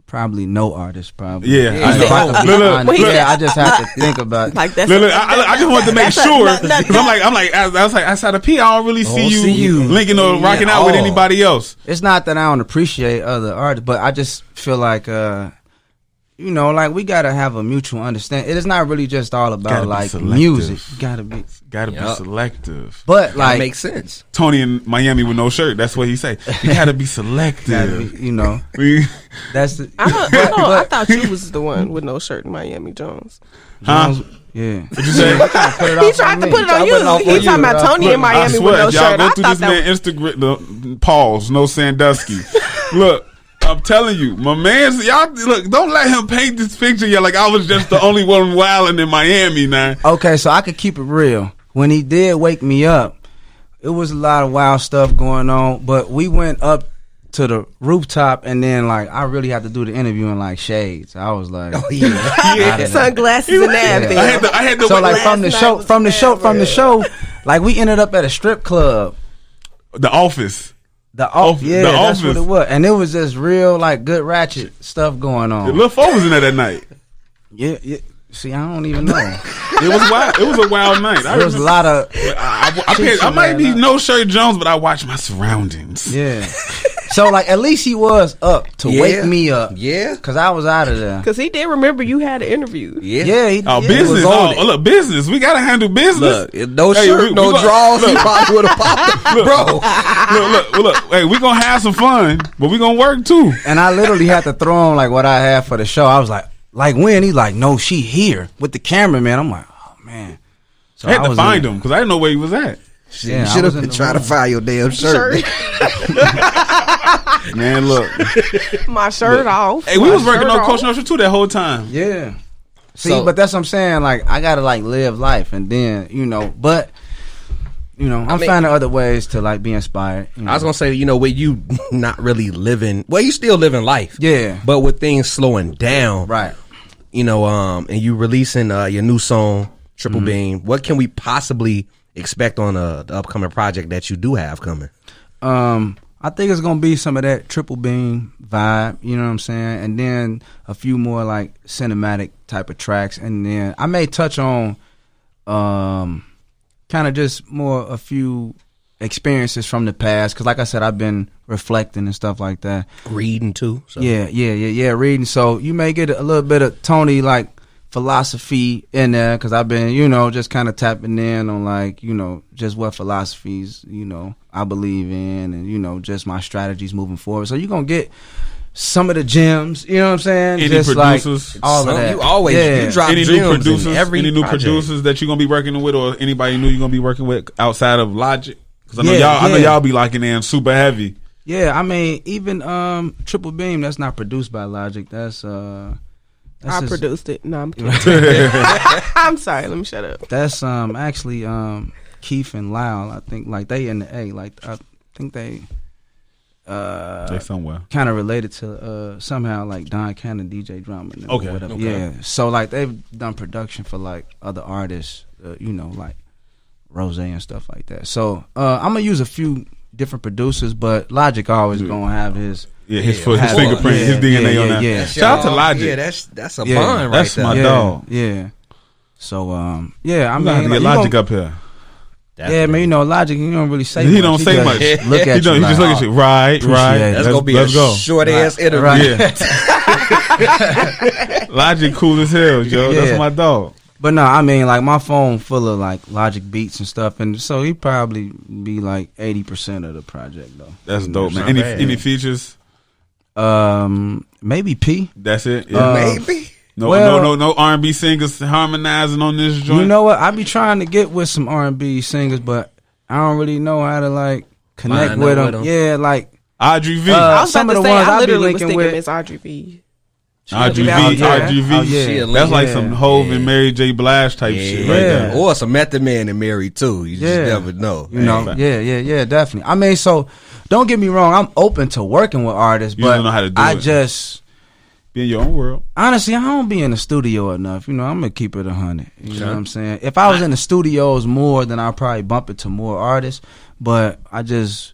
probably no artist. Probably. Yeah. I just have to think about it. Like that's. I just wanted to make sure because I'm like I was like outside of P, I don't really see you linking or rocking out with anybody else. It's not that I don't appreciate other artists, but I just feel like like we gotta have a mutual understanding. It is not really just all about like music. You gotta be selective. But like makes sense. Tony in Miami with no shirt. That's what he say. You gotta be selective. That's the. I thought you was the one with no shirt in Miami, Jones. Huh? Yeah. What you say? He tried to put it on you. He talking about Tony in Miami with no shirt. Y'all go through this man Instagram. Pause. No Sandusky. Look. I'm telling you, my man's y'all look. Don't let him paint this picture. Yeah, like I was just the only one wilding in Miami now. Okay, so I could keep it real. When he did wake me up, it was a lot of wild stuff going on. But we went up to the rooftop, and then like I really had to do the interview in like shades. I was like, sunglasses and everything. I had to. So like from the show, like we ended up at a strip club, the office. That's what it was, and it was just real like good ratchet stuff going on. The Lil Fo was in there that night. Yeah. See, I don't even know. It was wild. It was a wild night. There was a lot of. I might be no shirt Jones, but I watch my surroundings. Yeah. So like at least he was up to wake me up. Yeah. Because I was out of there. Because he did remember you had an interview. Yeah. Business. Look, business. We gotta handle business. Look, no shirt, no draws. He probably would have popped it, bro. Look. Hey, we gonna have some fun, but we gonna work too. And I literally had to throw on like what I had for the show. I was like when? He's like, no, she here with the cameraman. I'm like, oh man. So I had to find him because I didn't know where he was at. Yeah, you should have been trying to find your damn shirt. Man, look. My shirt off. Hey, we was working on Coach Nurse too that whole time. Yeah. See, but that's what I'm saying. Like, I gotta like live life, and then I'm finding other ways to like be inspired. I was gonna say, with you not really living, well, you still living life, yeah, but with things slowing down, right? And you releasing your new song, Triple Beam. What can we possibly expect on the upcoming project that you do have coming? I think it's gonna be some of that Triple Beam vibe, you know what I'm saying, and then a few more like cinematic type of tracks, and then I may touch on kind of just more a few experiences from the past, because like I said, I've been reflecting and stuff like that, reading too. So. Yeah, reading. So you may get a little bit of Tony like philosophy in there, because I've been just kind of tapping in on like just what philosophies I believe in, and just my strategies moving forward. So you're gonna get some of the gems, you know what I'm saying? Any just producers, like all of that. You always you drop any gems new producers, in every any new project. producers that you're gonna be working with, or anybody new you're gonna be working with outside of Logic? Because I know y'all be locking in super heavy. Yeah, I mean even Triple Beam, that's not produced by Logic. That's I produced it. No, I'm kidding. I'm sorry. Let me shut up. That's actually Keith and Lyle. I think like they in the A. Like I think they somewhere kind of related to somehow like Don Cannon, DJ Drama. Okay. Whatever. Okay. Yeah. So like they've done production for like other artists, like Rose and stuff like that. So I'm gonna use a few different producers, but Logic always gonna have his. Yeah, his fingerprint, his DNA on that. Yeah. Shout out to Logic. Yeah, that's a bond right that's there. my dog. Yeah. So I mean, get Logic up here. Yeah, man, Logic, he don't really say much. He don't say much. Look at you. He just look at you. Right. That's going to be a short-ass interview. Right. Yeah. Logic cool as hell, Joe. Yeah. That's my dog. But no, I mean, like, my phone full of, like, Logic beats and stuff, and so he probably be, like, 80% of the project, though. That's dope, man. Any features? Maybe P. That's it? Yeah. Maybe. No R&B singers harmonizing on this joint. You know what? I be trying to get with some R&B singers, but I don't really know how to like connect with them. Yeah, like Audrey V. I was some about of to the say, ones I I be literally was linking thinking with. Miss Audrey V. Audrey V. Yeah. That's like some Hove and Mary J. Blige type shit right there. Or some Method Man and Mary too. You just never know. Yeah, definitely. I mean, so don't get me wrong. I'm open to working with artists, but don't know how to do I it. just, Be in your own world. Honestly, I don't be in the studio enough. I'm gonna keep it 100. You know what I'm saying? If I was in the studios more, then I'll probably bump it to more artists. But I just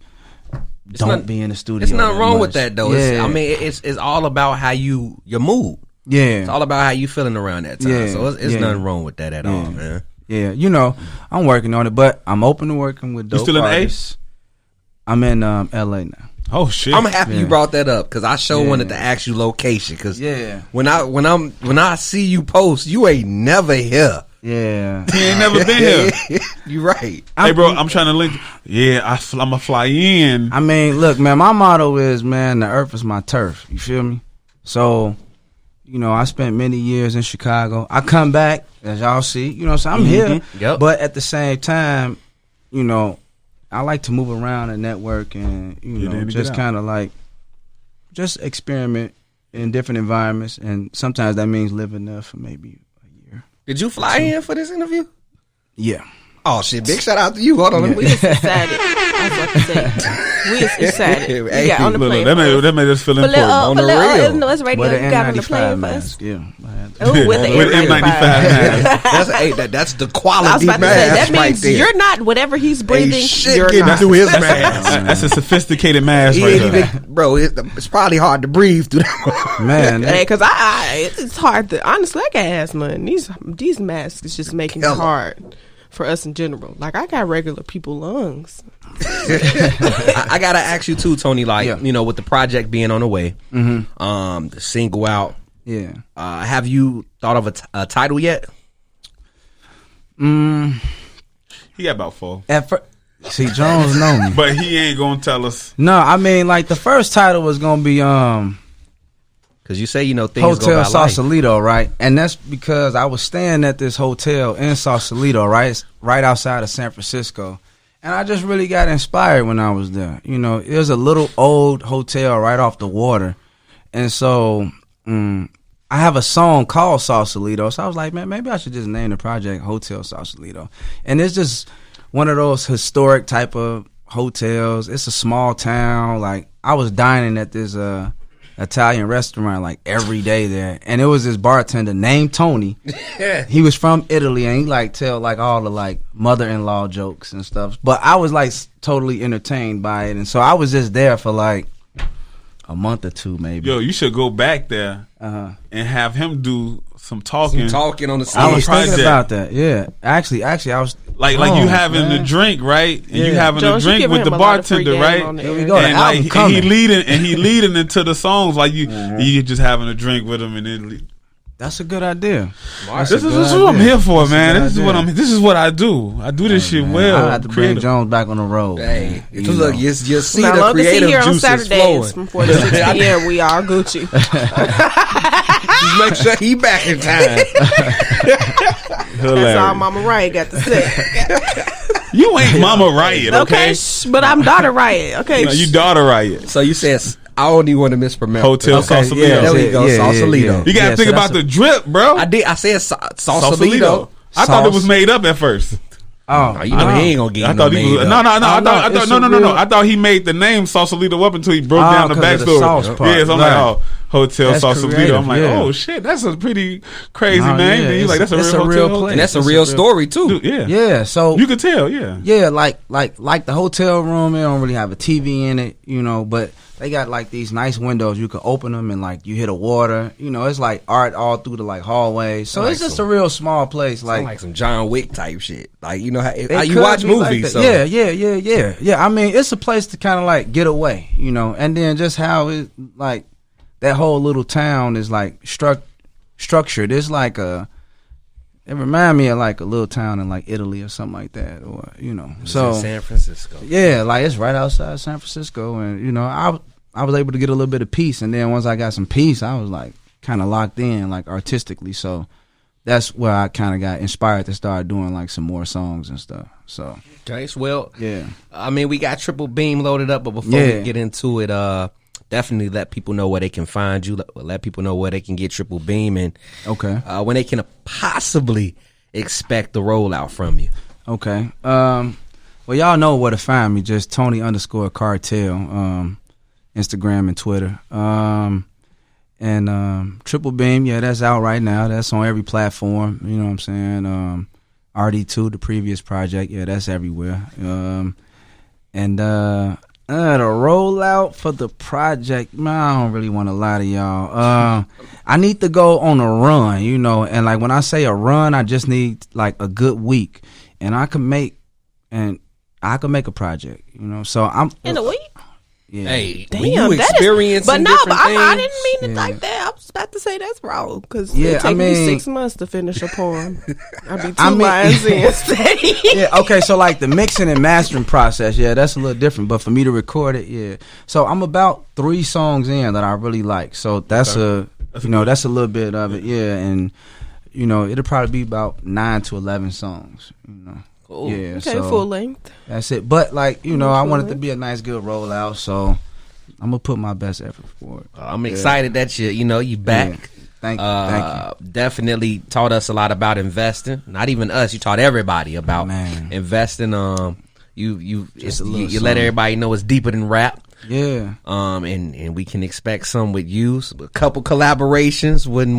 don't be in the studio. There's nothing wrong with much. that though. Yeah. It's all about how your mood. Yeah. It's all about how you feeling around that time. Yeah. So it's Yeah. nothing wrong with that at all, man. Yeah, I'm working on it, but I'm open to working with dope still in the A? artists. I'm in LA now. Oh shit! I'm happy you brought that up because I sure wanted to ask you location. Because when I see you post, you ain't never here. Yeah, he ain't never been here. You right. Hey, bro, I'm trying to link. Yeah, I'm gonna fly in. I mean, look, man, my motto is, man, the earth is my turf. You feel me? So, I spent many years in Chicago. I come back, as y'all see. So I'm here. Yep. But at the same time, I like to move around and network and, just kind of like, just experiment in different environments. And sometimes that means living there for maybe a year. Did you fly in for this interview? Yeah. Oh shit! Big shout out to you. Hold on, we just excited. I was about to say, we just excited. We got on the plane. That made us feel important. on the real. iLLANOiZE radio. With You got on the N95 plane mask. first. Yeah. Oh, with the With N95 N95 that's the I was quality about to say, mask that right means there. you're not whatever he's breathing. shit You're getting not. through his mask. That's a sophisticated mask He right ain't there. even, bro. It's probably hard to breathe through that. Man. Hey, because it's hard to honestly. I got asthma, and these masks is just making it hard for us in general. Like I got regular people lungs. I gotta ask you too, Tony. Like with the project being on the way, the single out. Yeah. Have you thought of a title yet? He got about 4. See, Jones know me. But he ain't gonna tell us. No, I mean, like, the first title was gonna be Because you say things Hotel go by life. Sausalito, right? And that's because I was staying at this hotel in Sausalito, right? It's right outside of San Francisco. And I just really got inspired when I was there. It was a little old hotel right off the water. And so I have a song called Sausalito. So I was like, man, maybe I should just name the project Hotel Sausalito. And it's just one of those historic type of hotels. It's a small town. Like, I was dining at this Italian restaurant like every day there, and it was this bartender named Tony. He was from Italy, and he tell all the mother-in-law jokes and stuff. But I was totally entertained by it, and so I was just there for a month or two, maybe. Yo, you should go back there and have him do some talking. On the I was project. thinking about that. Yeah, actually, I was like you having the drink, right? And you having Jones, a drink with the bartender, right? Here we go. And The album he leading into the songs you just having a drink with him, and then that's a good idea. This is what I'm here for, man. This is what I do. I do this shit well. I have to bring Jones back on the road. Hey, look, you see Now, the long as he creative here on juices Saturdays flowing. from 4 to 6 p.m., we all Gucci. Just make sure he back in time. That's all Mama Riot got to say. You ain't Mama Riot, okay? But I'm daughter Riot. Okay, No, you daughter Riot. So you said I don't even want to mispronounce. Hotel Sausalito. Yeah, there we go. Sausalito. You gotta think so about the drip, bro. I did. I said Sausalito. Sausalito. I thought it was made up at first. Oh, No, you know he ain't gonna get I thought he was, no. I thought he made the name Sausalito up until he broke down the 'cause of the sauce backstory. part. Yeah, so I'm Right. like, Hotel That's Sausalito. creative, I'm like, yeah. oh shit, that's a pretty crazy No, name. yeah, Then he's like, that's a it's real a hotel. real place. And that's a It's real story too. Dude, yeah. yeah. So You could tell, yeah. yeah, like the hotel room, it don't really have a TV in it, but they got these nice windows. You can open them and you hit a water. It's art all through the hallways. So it's just a real small place. Like some John Wick type shit. How it you could watch be movies. that. So. Yeah. I mean, it's a place to kind of get away, and then just how it that whole little town is structured. It's it remind me of a little town in Italy or something like that, or So so San Francisco. yeah, it's right outside San Francisco, and I was able to get a little bit of peace, and then once I got some peace, I was kind of locked in artistically. So that's where I kind of got inspired to start doing some more songs and stuff. So Okay, well, yeah, I mean, we got Triple Beam loaded up, but before we get into it, definitely let people know where they can find you. Let people know where they can get Triple Beam and okay, when they can possibly expect the rollout from you. okay. Well, y'all know where to find me. Just Tony _Cartel, Instagram and Twitter. And And Triple Beam, yeah, that's out right now. That's on every platform. You know what I'm saying? RD2, the previous project, yeah, that's everywhere. And the rollout for the project, man, I don't really want to lie to y'all. I need to go on a run, you know, and like when I say a run, I just need like a good week, and I can make a project, you know. So I'm in a week. Yeah. Hey, damn, when you experience, but no, but I things, didn't mean it like that. I was about to say that's wrong because Yeah, it take I me mean- 6 months to finish a poem. I'd be two I mean- lines in steady. Yeah, okay, so like the mixing and mastering process, yeah, that's a little different. But for me to record it, yeah. So I'm about 3 songs in that I really like. So that's that's a little bit of it, yeah. And you know, it'll probably be about 9 to 11 songs, you know. Cool. Yeah, Okay, so full length. that's it. But like, you know, I want it to Full be a nice, good rollout. So I'm gonna put my best effort for it. I'm excited that you back. Yeah. Thank you. Definitely taught us a lot about investing. Not even us, you taught everybody about investing. You let everybody know it's deeper than rap. Yeah. And we can expect some with you. So a couple collaborations. Wouldn't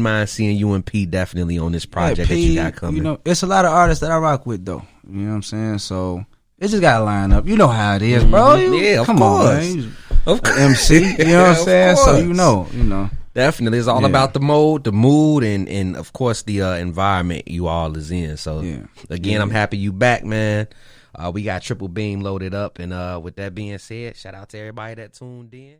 mind seeing you and P definitely on this project P, that you got coming. You know, it's a lot of artists that I rock with though. You know what I'm saying? So it just gotta line up. You know how it is, bro. Yeah, of Come course. on, man. Of course. MC. You know what I'm saying? So course. you know. Definitely, it's all Yeah. about the mode, the mood, and of course the environment you all is in. So again, I'm happy you back, man. We got Triple Beam loaded up, and with that being said, shout out to everybody that tuned in.